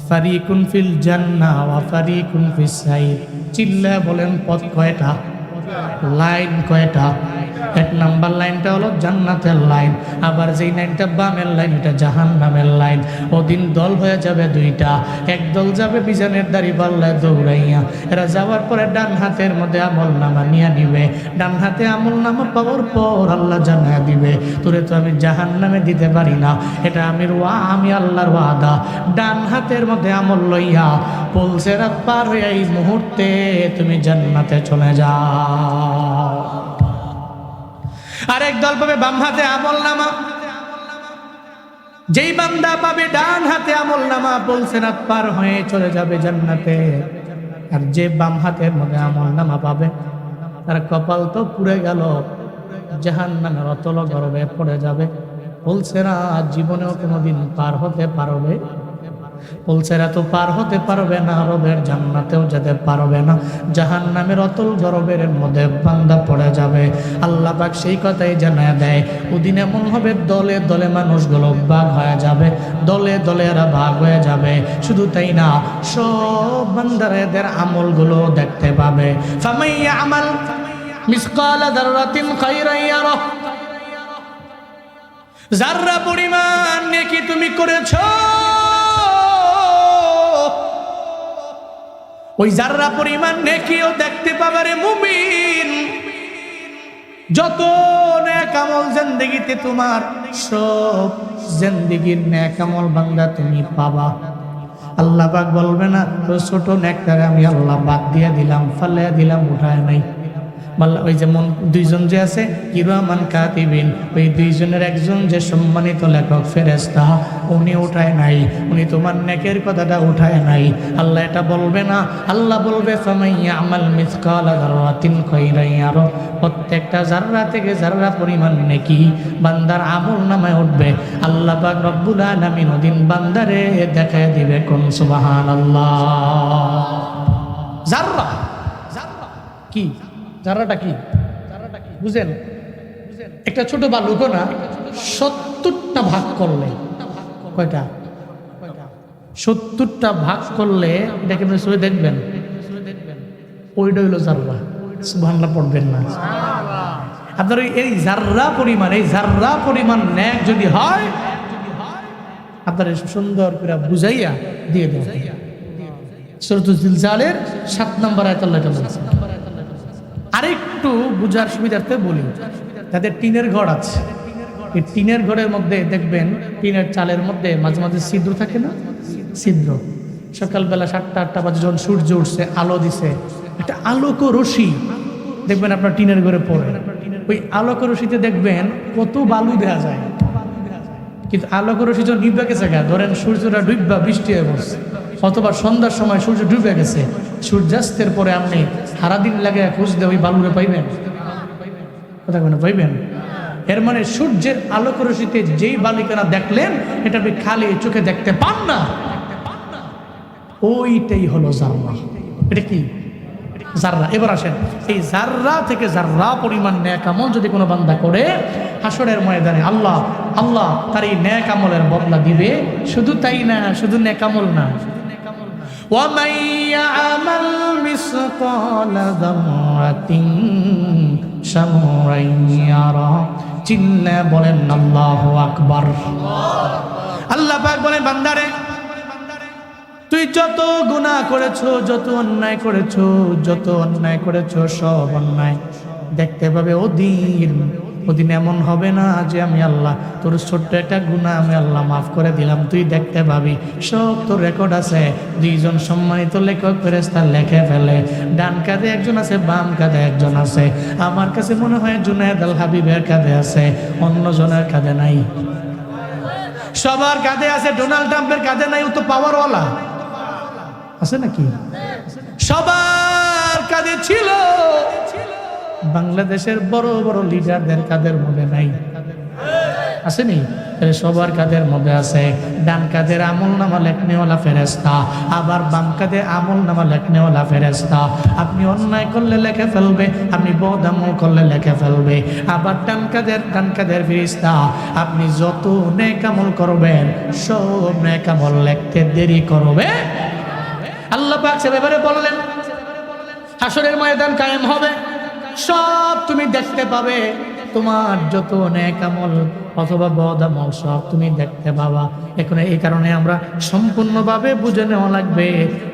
[SPEAKER 1] ফারিকুন ফিল জান্নাহ ওয়া ফারিকুন ফিস সাইর। চিল্লা বলেন পথ কয়টা? লাইন কয়টা? এক নাম্বার লাইনটা হলো জান্নাতের লাইন, আবার যেই লাইনটা বামের লাইন এটা জাহান্নামের লাইন। ওদিন দল হয়ে যাবে দুইটা, এক দল যাবে বিজানের দাড়ি পাল্লায় দৌড়াইয়া, এরা যাওয়ার পরে ডান হাতের মধ্যে আমল নামা নিয়ে নিবে। ডান হাতে আমল নামা পাওয়ার পর আল্লাহ জানায়া দিবে তোরে তো আমি জাহান্নামে দিতে পারি না, এটা আমি আল্লাহর ওয়াদা। ডান হাতের মধ্যে আমল লইয়া পুলসিরাত পার হয়ে এই মুহূর্তে তুমি জান্নাতে চলে যাও। আরেক দল পাবে বাম হাতে আমল নামা, যেই বান্দা পাবে ডান হাতে আমল নামা পুলসিরাত পার হয়ে চলে যাবে জান্নাতে। আর যে বাম হাতের মধ্যে আমল নামা পাবে তার কপাল তো পুড়ে গেল, জাহান্নামের অতল গর্ভে পড়ে যাবে। পুলসিরাত জীবনেও কোনোদিন পার হতে পারবে, পুলসিরাত তো পার হতে পারবে না, রবের জান্নাতেও যেতে পারবে না, জাহান্নামের অতল গর্ভের মধ্যে বান্দা পড়ে যাবে। আল্লাহ পাক সেই কথাই জানায় দেয়, ওদিন এমন হবে দলে দলে মানুষগুলো ভাগ হয়ে যাবে, দলে দলে এরা ভাগ হয়ে যাবে। শুধু তাই না, সব বান্দারা এদের আমলগুলো দেখতে পাবে। ফামাইয়া আমাল মিসকালা যাররাতিন খায়রান ইয়ারা, যাররা পরিমাণ নেকি তুমি করেছো, ওই যাররা পরিমাণ নেকিও দেখতে পাবে রে মুমিন। যত নেক আমল জিন্দেগিতে তোমার, সব জিন্দেগির নেক আমল বান্দা তুমি পাবা। আল্লাহ পাক বলবে না তো ছোট নেকটারে আমি আল্লাহ বাদ দিয়ে দিলাম, ফালে দিলাম, উঠায় নাই। ওই যেমন দুইজন যে আছে কিরামান কাতিবিন, ওই দুইজনের একজন যে সম্মানিত লেখক ফেরেশতা, উনি উঠায় নাই, উনি তোমার নেকের কথাটা উঠায় নাই। আল্লাহ এটা বলবে না, আল্লাহ বলবে ফামাইয়া আমাল মিসকালা যাররাতিন খায়রান ইয়ারা। প্রত্যেকটা জাররা থেকে জাররা পরিমাণ নেকি বান্দার আমল নামায় উঠবে। আল্লাহ পাক রব্বুল আলামিন ওদিন বান্দারে দেখায় দিবে, কোন সুবহানাল্লাহ। জাররা কি? জাররাটা কি বুঝেন? একটা ছোট বালুকো না 70টা ভাগ করলে কয়টা? 70টা ভাগ করলে এটাকে আপনি দেখবেন, ওইটা হইল জাররা। সুবহানাল্লাহ পড়বেন না আপনার? এই জাররা পরিমাণ, এই জাররা পরিমাণ নেক যদি হয়, আপনার সুন্দর করে বুঝাইয়া দিয়ে দেন। সূরাতুল জিলজালের 7 নম্বর আয়াত আল্লাহ বলেছেন। আরেকটু বুঝার সুবিধার্থে বলি, তাদের টিনের ঘর আছে, এই টিনের ঘরের মধ্যে দেখবেন টিনের চালের মধ্যে মাঝে মাঝে ছিদ্র থাকে না, ছিদ্র। সকালবেলা 7টা-8টা বাজে যখন সূর্য উঠছে, আলো দিছে, একটা আলোক রশ্মি দেখবেন আপনার টিনের ঘরে পড়ে। ওই আলোক রশ্মিতে দেখবেন কত বালু দেওয়া যায়, কিন্তু আলোক রশ্মি যখন ডুবে গেছে, ধরেন সূর্যটা ডুববা বৃষ্টি হয়ে পড়ছে, অথবা সন্ধ্যার সময় সূর্য ডুবে গেছে, সূর্যাস্তের পরে আপনি সারাদিন লাগে খুঁজতে ওই বালুরে পাইবেন? কথা কেন পাইবেন? এর মানে সূর্যের আলোক রশ্মিতে যেই বালিকানা দেখলেন, এটা আপনি খালি চোখে দেখতে পান না, ওইটাই হলো জাররা। এটা কি? জাররা। এবার আসেন, এই জাররা থেকে জাররা পরিমাণ নেক আমল যদি কোনো বান্দা করে, হাসরের ময়দানে আল্লাহ তার এই নেক আমলের বদলা দিবে। শুধু তাই না, শুধু নেক আমল না, وَمَن يَعْمَلْ مِثْقَالَ ذَرَّةٍ شَرًّا يَرَهُ। চিল্লা বলেন আল্লাহু আকবার। আল্লাহ পাক বলেন, বান্দারে তুই যত গুনাহ করেছো, যত অন্যায় করেছো, সব অন্যায় দেখতে পাবে। ওদিন এমন হবে না যে আমি আল্লাহ তোর ছোট্ট একটা গুনাহ আমি আল্লাহ মাফ করে দিলাম, তুই দেখতে পাবি সব তোর রেকর্ড আছে। দুইজন সম্মানিত লেখক ফেরেশতা লেখে ফেলে, ডান কাঁধে একজন আছে, বাম কাঁধে একজন আছে। আমার কাছে মনে হয় জুনায়েদ আল হাবিবের কাঁধে আছে, অন্য জনের কাঁধে নাই। সবার কাঁধে আছে, ডোনাল্ড ট্রাম্পের কাঁধে নাই, ও তো পাওয়ারওয়ালা আছে নাকি? সবার কাঁধে ছিল, বাংলাদেশের বড় বড় লিডারদের কাঁধের মধ্যে নাই, আসেনি? সবার কাঁধের মধ্যে আছে। ডান কাঁধের আমলনামা লেখনেওয়ালা ফেরেশতা, আবার বাম কাঁধে আমলনামা লেখনেওয়ালা ফেরেশতা। আপনি অন্যায় করলে লেখে ফেলবে, আপনি বদ আমল করলে লেখে ফেলবে। আবার ডান কাঁধের ফেরেশতা, আপনি যত নেক আমল করবেন সব নেক আমল লিখতে দেরি করবে। আল্লাহ পাক সে ব্যাপারে বললেন, হাসরের ময়দান কায়েম হবে, সব তুমি দেখতে পাবে, তোমার যত নেক আমল অথবা বদ আমল সব তুমি দেখতে পাবা। এখন এই কারণে আমরা সম্পূর্ণভাবে বুঝে নেওয়া লাগবে,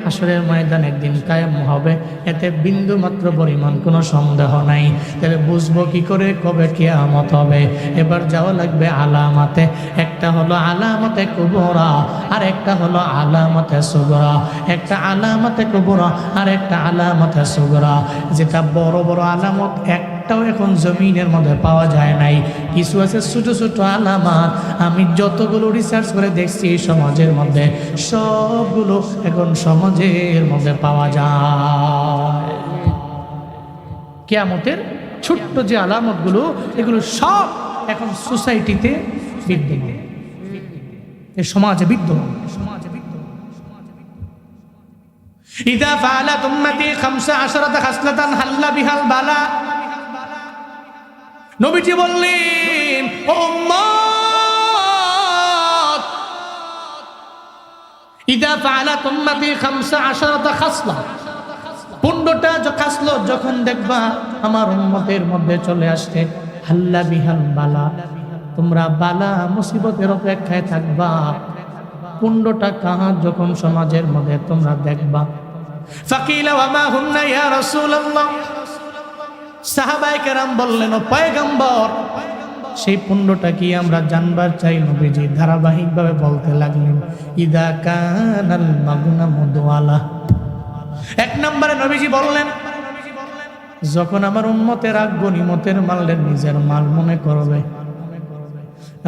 [SPEAKER 1] হাসরের ময়দান একদিন কায়েম হবে, এতে বিন্দু মাত্র পরিমাণ কোনো সন্দেহ নাই। তাহলে বুঝবো কি করে কবে কিয়ামত হবে? এবার যাওয়া লাগবে আলামাতে। একটা হলো আলামতে কুবরা, আর একটা হলো আলামতে সুগরা। একটা আলামতে কুবরা আর একটা আলামতে সুগরা। যেটা বড় বড় আলামত একটাও এখন জমিনের মধ্যে পাওয়া যায় নাই, কিছু আছে ছোট ছোট আলামত। আমি যতগুলো রিসার্চ করে দেখছি সমাজের মধ্যে, সবগুলো এখন সমাজের মধ্যে পাওয়া যায়। কিয়ামতের ছোট্ট যে আলামতগুলো, এগুলো সব এখন সোসাইটিতে বিদ্যমান, সমাজে বিদ্যমান। ইদা ফাআলাত উম্মতি 15 খাসলাতান হাল্লা বিহাল বালা। নবীজি বললেন, ও উম্মত, ইদা ফাআলাত উম্মতি 15 খাসলা, 15টা খাসলত যখন দেখবা আমার উম্মতের মধ্যে চলে আসছে, হাল্লা বিহাল বালা, তোমরা বালা মুসিবতের অপেক্ষায় থাকবা। 15টা কাজ যখন সমাজের মধ্যে তোমরা দেখবা। ফাকিলা ওয়া মা হুন্না ইয়া রাসূলুল্লাহ, সাহাবায়ে কেরাম বললেন, ও পয়গম্বর, সেই 15টা কি আমরা জানবার চাই। নবীজি ধারাবাহিকভাবে বলতে লাগলেন, ইদা কানাল মাগনামু দুআলা। 1 নম্বরে নবীজি বললেন, যখন আমার উম্মতেরা গনিমতের মাল নিজের মাল মনে করবে,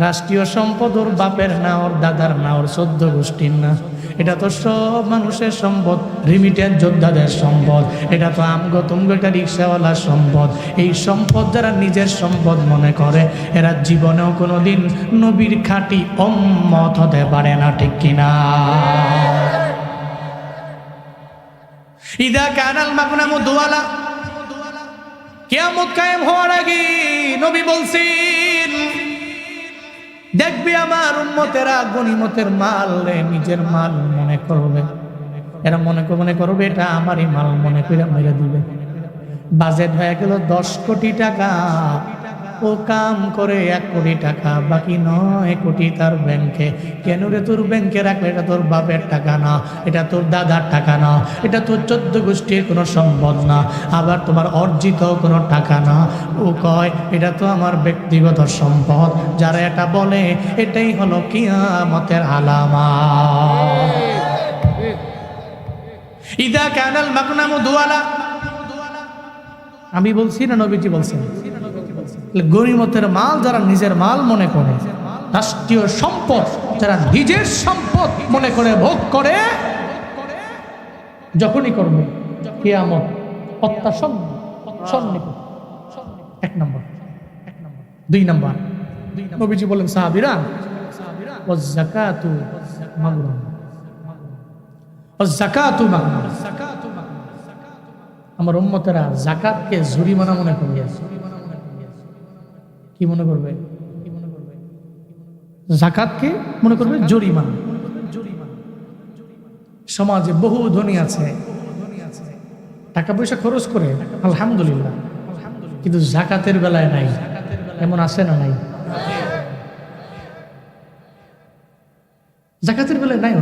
[SPEAKER 1] রাষ্ট্রীয় সম্পদ ওর বাপের না, ওর দাদার না, ওর 14 গোষ্ঠীর না, এটা তো সব মানুষের সম্পদ, রিমিটেন্স যোদ্ধাদের সম্পদ, এটা তো একটা রিক্সাওয়ালার সম্পদ। এই সম্পদ যারা নিজের সম্পদ মনে করে, এরা জীবনেও কোনোদিন নবীর খাঁটি উম্মত হতে পারে না, ঠিক কিনা? ইদা কানাল মাগনামু দুআলা, কিয়ামত কায়েম হওয়ার আগে নবী বলছেন, দেখবি আমার উম্মতেরা গনিমতের মাল নিজের মাল মনে করবে। এরা মনে করবে এটা আমারই মাল মনে করে মেরে দিবে। বাজেট হয়ে গেল 10 কোটি টাকা, ও কাম করে 1 কোটি টাকা, বাকি 9 কোটি তার ব্যাংকে। কেন রে? তোর ব্যাংকে রাখলে এটা তোর বাপের টাকা না, এটা তোর দাদার টাকা না, এটা তোর 14 গোষ্ঠীর কোনো সম্পদ না, আবার তোমার অর্জিত কোনো টাকা না। ও কয় এটা তো আমার ব্যক্তিগত সম্পদ। যারা এটা বলে এটাই হলো কিয়ামতের আলামত। ইদা কানাল মাগনামু দুয়ালা, আমি বলছি না নবীজি বলছেন? গনিমতের মাল যারা নিজের মাল মনে করে, রাষ্ট্রীয় সম্পদ যারা নিজের সম্পদ মনে করে ভোগ করে, যখনই করবে কিয়ামত অত্যাসন্ন। 1 নম্বর। 2 নম্বর, নবীজি বলেন সাহাবীরা, ওয়াজ যাকাতু মাগরুম, ওয়াজ যাকাতু মাগরুম। আমার উম্মতেরা যাকাতকে জরিমানা মনে করবে। কি মনে করবে? যাকাতকে মনে করবে জরিমানা। সমাজে বহু ধনী আছে, টাকা পয়সা খরচ করে আলহামদুলিল্লাহ, কিন্তু যাকাতের বেলায় নাই। এমন আছে না নাই? যাকাতের বেলায় নাই।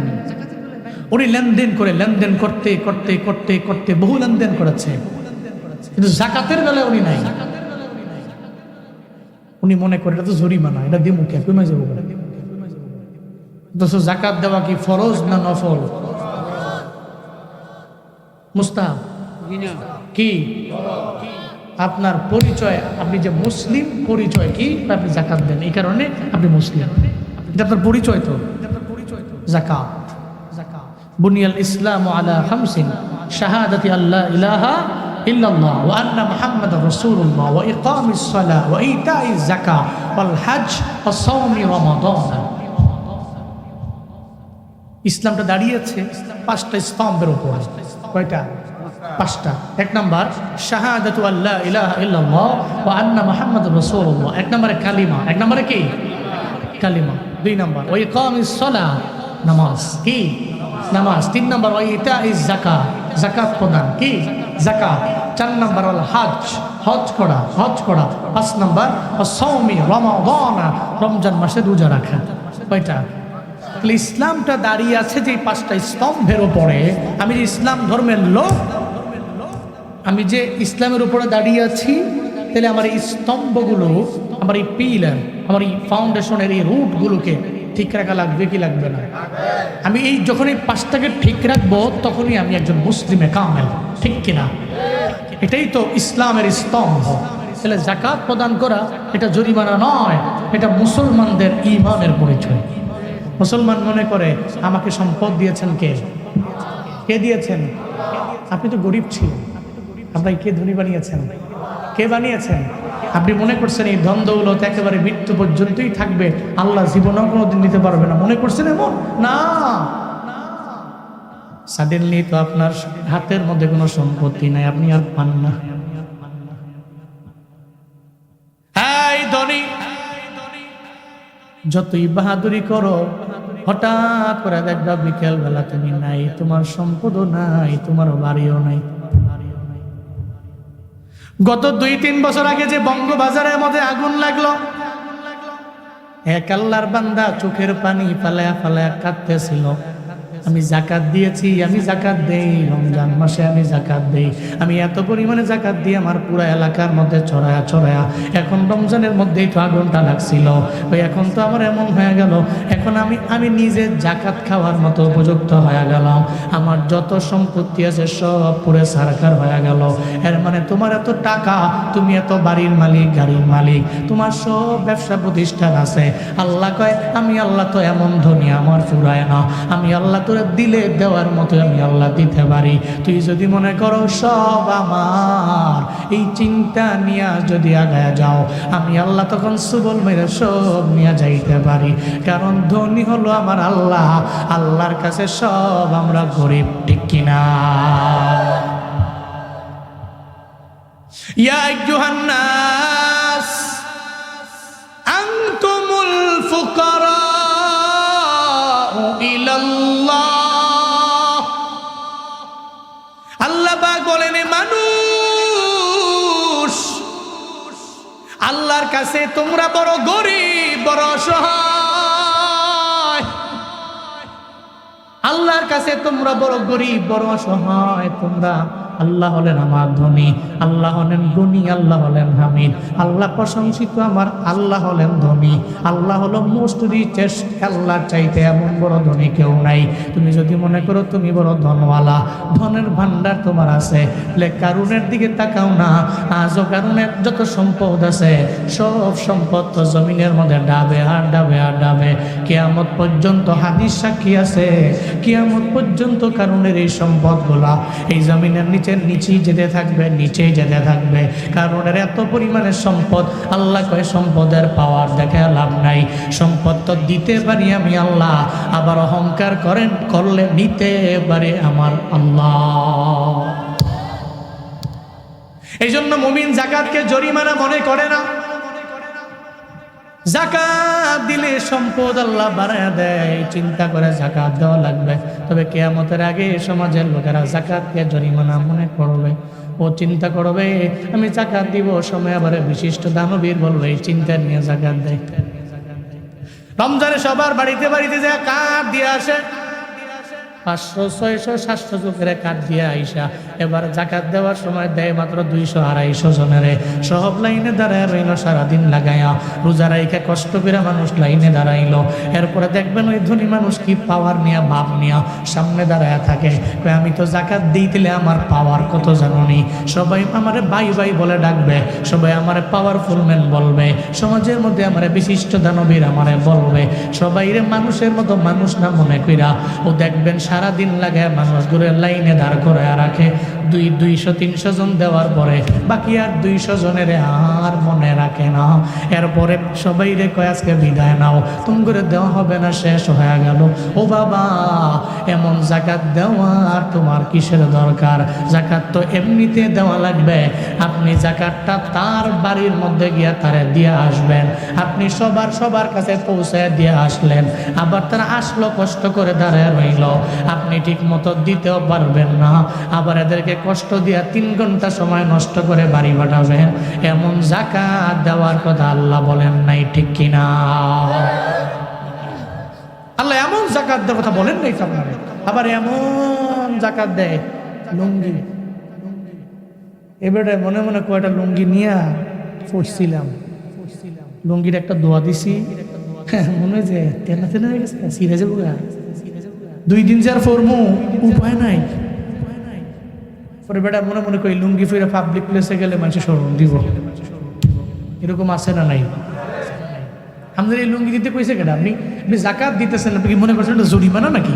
[SPEAKER 1] উনি লেনদেন করে, লেনদেন করতে করতে করতে করতে বহু লেনদেন করেছে, কিন্তু যাকাতের বেলায় উনি নাই। উনি মনে করে এটা তো জরিমানা, এটা দিয়ে মুখে কমে যাবো। যাকাত দেওয়া কি ফরজ না নফল? মুস্তাহাব কি? আপনার পরিচয়, আপনি যে মুসলিম পরিচয় কি? আপনি যাকাত দেন, এই কারণে আপনি মুসলিম। এটা আপনার পরিচয়। তো যাকাত, বুনিয়াল ইসলাম আলা খামসিন, শাহাদাতি আল্লা ইলাহা ইল্লাল্লাহ ওয়া আন্না মুহাম্মাদার রাসূলুল্লাহ ওয়া ইকামিস সালাহ ওয়া ইতাইজ যাকাত ওয়াল হজ ওয়া সাওমি রমাদান। ইসলামটা দাঁড়িয়েছে 5টা স্তম্ভের উপর। কয়টা? 5টা। 1 নাম্বার শাহাদাতু আল্লা ইলাহা ইল্লাল্লাহ ওয়া আন্না মুহাম্মাদার রাসূলুল্লাহ। 1 নম্বরে কালিমা। 1 নম্বরে কি? কালিমা। 2 নাম্বার ওয়া ইকামিস সালাহ, নামাজ। কি? নামাজ। 3 নাম্বার ওয়া ইতাইজ যাকাত, যাকাত প্রদান। কি? যাকাত। 4 নাম্বার হল হজ, হজ করা, হজ করা। 5 নাম্বার সাওমি রমাদান, রমজান মাসে রোজা রাখা। কয়টা? ইসলামটা দাঁড়িয়ে আছে যে 5টা স্তম্ভের উপরে। আমি যে ইসলাম ধর্মের লোক, আমি যে ইসলামের উপরে দাঁড়িয়ে আছি, তাহলে আমার এই স্তম্ভগুলো, আমার এই পিলার, আমার এই ফাউন্ডেশনের এই রুটগুলোকে ঠিক রাখা লাগবে কি লাগবে না? আমি এই যখন এই 5টাকে ঠিক রাখবো, তখনই আমি একজন মুসলিমে কামেল। ঠিক কিনা? এটাই তো ইসলামের স্তম্ভ। তাহলে যাকাত প্রদান করা এটা জরিমানা নয়, এটা মুসলমানদের ঈমানের পরিচয়। মুসলমান মনে করে আমাকে সম্পদ দিয়েছেন কে? কে দিয়েছেন? আপনি তো গরিব ছিলেন, আপনাকে কে ধনী বানিয়েছেন? কে বানিয়েছেন? আপনি মনে করছেন এই ধন দৌলত একেবারে মৃত্যু পর্যন্তই থাকবে, আল্লাহ জীবনেও কোনোদিন নিতে পারবে না, মনে করছেন এমন না। সাডেনলি তো আপনার হাতের মধ্যে কোনো সম্পত্তি নাই, আপনি আর পান না। এই ধনী, যতই বাহাদুরি করো, হঠাৎ করে দেখবা বিকেল বেলা তুমি নাই, তোমার সম্পদও নাই, তোমার বাড়িও নাই। গত 2-3 বছর আগে যে বঙ্গবাজারের মধ্যে আগুন লাগলো, এক আল্লাহর বান্দা চোখের পানি ফালায়া ফালায়া কাঁদতেছিল। আমি যাকাত দিয়েছি, আমি যাকাত দেই, রমজান মাসে আমি যাকাত দেই, আমি এত পরিমাণে যাকাত দিই আমার পুরো এলাকার মধ্যে ছড়ায়া ছড়ায়া। এখন রমজানের মধ্যেই তো আগুনটা লাগছিল, ওই এখন তো আমার এমন হয়ে গেল, এখন আমি নিজে যাকাত খাওয়ার মতো উপযুক্ত হয়ে গেলাম। আমার যত সম্পত্তি আছে সব পুরো সরকার হয়ে গেল। এর মানে তোমার এত টাকা, তুমি এত বাড়ির মালিক, গাড়ির মালিক, তোমার সব ব্যবসা প্রতিষ্ঠান আছে। আল্লাহ কয় আমি আল্লাহ তো এমন ধনী, আমার ফুরায় না। আমি আল্লাহ তোরা দিলে দেওয়ার মতো আমি আল্লাহ দিতে পারি। তুই যদি মনে করো সব আমার, এই চিন্তা নিয়ে যদি আগায় যাও, আমি আল্লাহ তখন সুবল মেরে সব নিয়ে যাইতে পারি। কারণ ধনী হলো আমার আল্লাহ, আল্লাহর কাছে সব আমরা গরিব। ঠিক কিনা? ইয়া আইয়ুহান নাস আনতুমুল ফুকারা ইলাল্লাহ। আল্লাহ পাক বলেন মানুষ, আল্লাহ আল্লাহর কাছে তোমরা বড় গরিব, বড় অসহায়। আল্লাহর কাছে তোমরা বড় গরিব, বড় অসহায়। তোমরা, আল্লাহ হলেন আমার ধনী, আল্লাহ হলেন গুণী, আল্লাহ হলেন হামিদ। আল্লাহ প্রশংসিত, আমার আল্লাহ হলেন ধনী। আল্লাহ হলো মোস্ট রিচেস্ট। আল্লাহর চাইতে এমন বড় ধনী কেউ নাই। তুমি যদি মনে করো তুমি বড় ধনওয়ালা, ধনের ভান্ডার তোমার আছে, তাহলে কারুনের দিকে তাকাও না। আজও কারুনের যত সম্পদ আছে, সব সম্পদ তো জমিনের মধ্যে ডাবে আর ডাবে আর ডাবে। কিয়ামত পর্যন্ত হাদিস সাক্ষী আছে, কিয়ামত পর্যন্ত কারুনের এই সম্পদগুলা এই জমিনের নিচেই যেতে থাকবে, নিচেই যেতে থাকবে। কারণের এত পরিমাণের সম্পদ, আল্লাহ কয় সম্পদের পাওয়ার দেখে লাভ নাই। সম্পদ তো দিতে পারি আমি আল্লাহ, আবার অহংকার করলে নিতে পারে আমার আল্লাহ। এই জন্য মুমিন যাকাতকে জরিমানা মনে করে না। যাকাত দিলে সম্পদ আল্লাহ বাড়ায় দেয়, চিন্তা করে যাকাত দেওয়া লাগবে। তবে কিয়ামতের আগে সমাজের লোকেরা যাকাতকে জরিমানা মনে করবে। ও চিন্তা করবে আমি যাকাত দিব, সময় আবার বিশিষ্ট দানবীর বলবে এই চিন্তা নিয়ে যাকাত দেয়। রমজানে সবার বাড়িতে বাড়িতে যায় কাঠ দিয়ে আসে, 500, 600, 700 চোখের কাঠ দিয়ে আইসা এবার যাকাত দেওয়ার সময় দেয় মাত্র 200, 250 জনেরে। সব লাইনে দাঁড়ায় রইল সারাদিন লাগাইয়া, রোজা রাইখা কষ্ট করে মানুষ লাইনে দাঁড়াইলো। এরপরে দেখবেন ওই ধনী মানুষ কি পাওয়ার নিয়া, ভাব নিয়া সামনে দাঁড়ায় থাকে, আমি তো যাকাত দিইলে আমার পাওয়ার কত জানি। সবাই আমারে ভাই ভাই বলে ডাকবে, সবাই আমারে পাওয়ারফুল ম্যান বলবে, সমাজের মধ্যে আমারে বিশিষ্ট দানবীর আমারে বলবে। সবাই রে মানুষের মতো মানুষ না মনে কইরা ও দেখবেন সারাদিন লাগে মানুষগুলো লাইনে দাঁড় করে রাখে। 200, 300 জন দেওয়ার পরে বাকি আর 200 জনের আর মনে রাখে না। এরপরে সবাই রে কয় আজকে বিদায় নাও, তুমি করে দেওয়া হবে না, শেষ হয়ে গেল। ও বাবা, এমন যাকাত দেওয়ার তোমার কিসের দরকার? যাকাত তো এমনিতে দেওয়া লাগবে। আপনি যাকাতটা তার বাড়ির মধ্যে গিয়া তারে দিয়ে আসবেন। আপনি সবার কাছে পৌঁছে দিয়ে আসলেন, আবার তারা আসলো কষ্ট করে দাঁড়ায় রইল, আপনি ঠিক মতো দিতেও পারবেন না। আবার এদেরকে কষ্ট দিয়া 3 ঘন্টা সময় নষ্ট করে বাড়ি পাঠাবেন। এমন যাকাত দেওয়ার কথা আল্লাহ বলেন নাই, ঠিক কিনা? আল্লাহ এমন যাকাত দেওয়ার কথা বলেন নাই আপনারে। আবার এমন যাকাত দেয় লুঙ্গি। এবারে মনে মনে কয়টা লুঙ্গি নিয়ে পড়ছিলাম, লুঙ্গির একটা দোয়া দিছি, মনে হয় যে তেনা তেনা হয়ে গেছে, সিরে যাবো। 2 দিন যার ফরমু উপায় নাই। পরে বেটা মনে মনে করি লুঙ্গি ফিরে পাবলিক প্লেসে গেলে মানুষের শরম দিব, এরকম আছে না নাই? আমাদের এই লুঙ্গি দিতে কইছে কেন? আপনি যাকাত দিতেছেন, আপনি কি মনে করছেন এটা জরিমানা নাকি?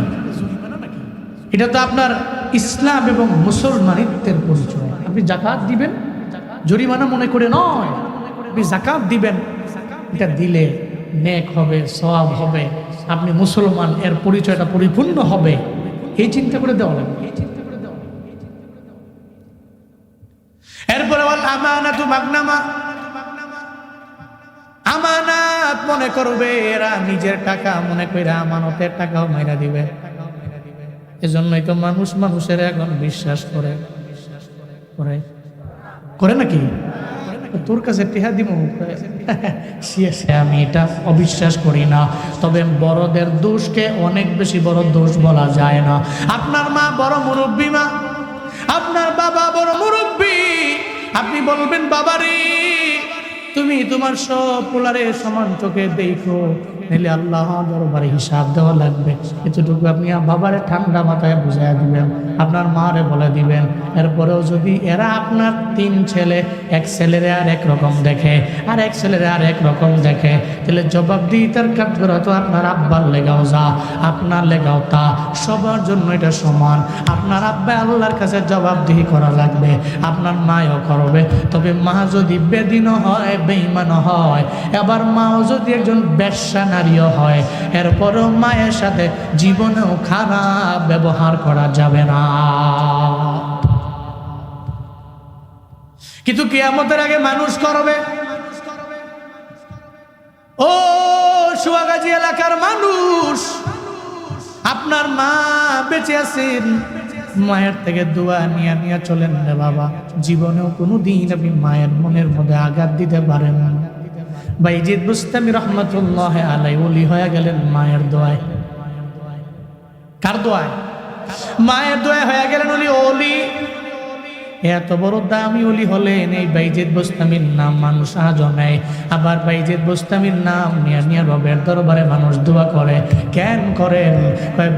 [SPEAKER 1] এটা তো আপনার ইসলাম এবং মুসলমানিত্বের পরিচয়। আপনি যাকাত দিবেন জরিমানা মনে করে নয়, আপনি যাকাত দিবেন, এটা দিলে নেক হবে, সওয়াব হবে, আপনি মুসলমান, এর পরিচয়টা পরিপূর্ণ হবে, এই চিন্তা করে দেওয়া লাগবে। এরপরে আমানাতু মাগনামা, আমানাত মনে করবে এরা, নিজের টাকা মনে করে আমানতের টাকাও মাইরা দিবে। এজন্যই তো মানুষ মানুষের এখন বিশ্বাস করে নাকি? তোর কাছে টেহা দিব, আমি এটা অবিশ্বাস করি না। তবে বড়দের দোষকে অনেক বেশি বড় দোষ বলা যায় না। আপনার মা বড় মুরব্বী মা, আপনার বাবা বড় মুরব্বী, আপনি বলবেন বাবারে তুমি তোমার সব পোলারে সমান চোখে দেখো, নাহলে আল্লাহ দরবারে হিসাব দেওয়া লাগবে। এতটুকু আপনি বাবারে ঠান্ডা মাথায় বুঝাইয়া দিবেন, আপনার মারে বলে দিবেন। এরপরেও যদি এরা আপনার 3 ছেলে, এক ছেলেরে আর এক রকম দেখে, আর এক ছেলেরে আর এক রকম দেখে, তাহলে জবাবদিহিতার কাজ করা তো আপনার আব্বার লেগাও যা, আপনার লেগাও তা, সবার জন্য এটা সমান। আপনার আব্বা আল্লাহর কাছে জবাবদিহি করা লাগবে, আপনার মাও করবে। তবে মা যদি বেদিনও হয়, বেঈমান হয়, এবার মাও যদি একজন বেশ্যা নারীও হয়, এরপরও মায়ের সাথে জীবনেও খারাপ ব্যবহার করা যাবে না। কিন্তু কিয়ামতের আগে মানুষ করবে। ও সুয়াগাজী এলাকার মানুষ, আপনার মা বেঁচে আছেন, মায়ের থেকে দোয়া নিয়ে চলেন রে বাবা। জীবনেও কোনো দিন আপনি মায়ের মনের মধ্যে আঘাত দিতে পারেন না। বাইজিদ বুস্তামি রহমাতুল্লাহ আলাইহি ওলি হয়ে গেলেন মায়ের দোয়ায়। কার দোয়ায়? মায়ের দোয়ায় হয়ে গেলেন ওলি। এত বড় দামি ওলি হলেন এই বাইজিদ বুস্তামির নাম মানুষ আজও নেয়। আবার বাইজিদ বুস্তামির নাম নিয়ে রবের দরবারে মানুষ দোয়া করে। কেন করেন?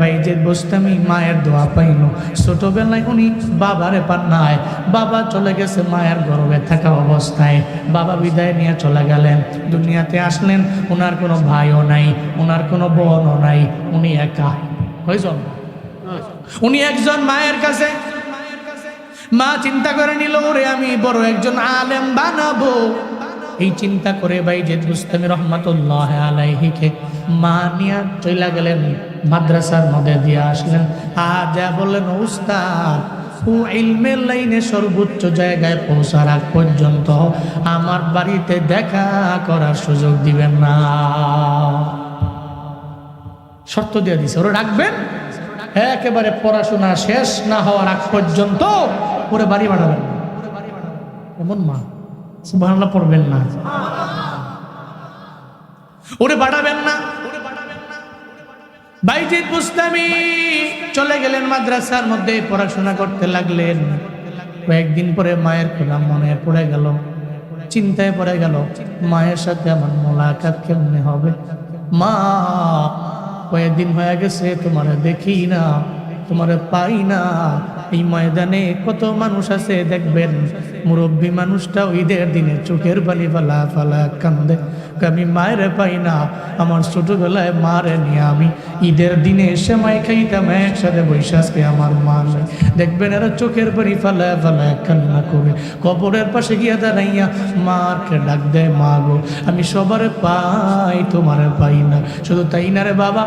[SPEAKER 1] বাইজিদ বুস্তামি মায়ের দোয়া পাইল। ছোটবেলায় উনি বাবারে পান নাই, বাবা চলে গেছে মায়ের গর্ভে থাকা অবস্থায়। বাবা বিদায় নিয়ে চলে গেলেন, দুনিয়াতে আসলেন। ওনার কোনো ভাইও নাই, ওনার কোনো বোনও নাই, উনি একা হয়েছেন। উনি একজন মায়ের কাছে। মা চিন্তা করে নিল, ওরে আমি বড় একজন আলেম বানাবো। এই চিন্তা করে বাইজিদ বুস্তামি রহমাতুল্লাহ আলাইহিকে মা নিয়ে চলে গেলেন মাদ্রাসার মধ্যে দিয়ে আসলেন। যা বললেন, উস্তাদ, ও ইলমের লাইনে সর্বোচ্চ জায়গায় পৌঁছার আগ পর্যন্ত আমার বাড়িতে দেখা করার সুযোগ দিবেন না। শর্ত দিয়ে দিছে, ওরা রাখবেন একেবারে পড়াশোনা শেষ না হওয়ার আগ পর্যন্ত ওরে বাড়ি বাড়াবেন না। এমন মা, সুবহানাল্লাহ পড়বেন না, ওরে বাড়াবেন না। বাইজিদ বুস্তামি চলে গেলেন মাদ্রাসার মধ্যে, পড়াশোনা করতে লাগলেন। কয়েকদিন পরে মায়ের কথা মনে পড়ে গেল, চিন্তায় পড়ে গেল, মায়ের সাথে আমার মোলাকাত কেমনে হবে? মা, কয়েকদিন হয়ে গেছে তোমারে দেখি না, তোমারে পাই না। এই ময়দানে কত মানুষ আছে দেখবেন, মুরব্বী মানুষটা ঈদের দিনে চোখের পানি ফালা ফালা কান্দে, আমি মায়ের পাই না। আমার ছোটবেলায় মারে নিয়ে আমি ঈদের দিনে সেমাই খাইতাম একসাথে বৈশাখে, আমার মা নেই। দেখবেন এরা চোখের পানি ফালা ফালা কান্না করে কবরের পাশে গিয়া দাঁড়াইয়া মাকে ডাক দেয়, মা গো আমি সবার পাই, তোমারে পাই না। শুধু তাই না রে বাবা,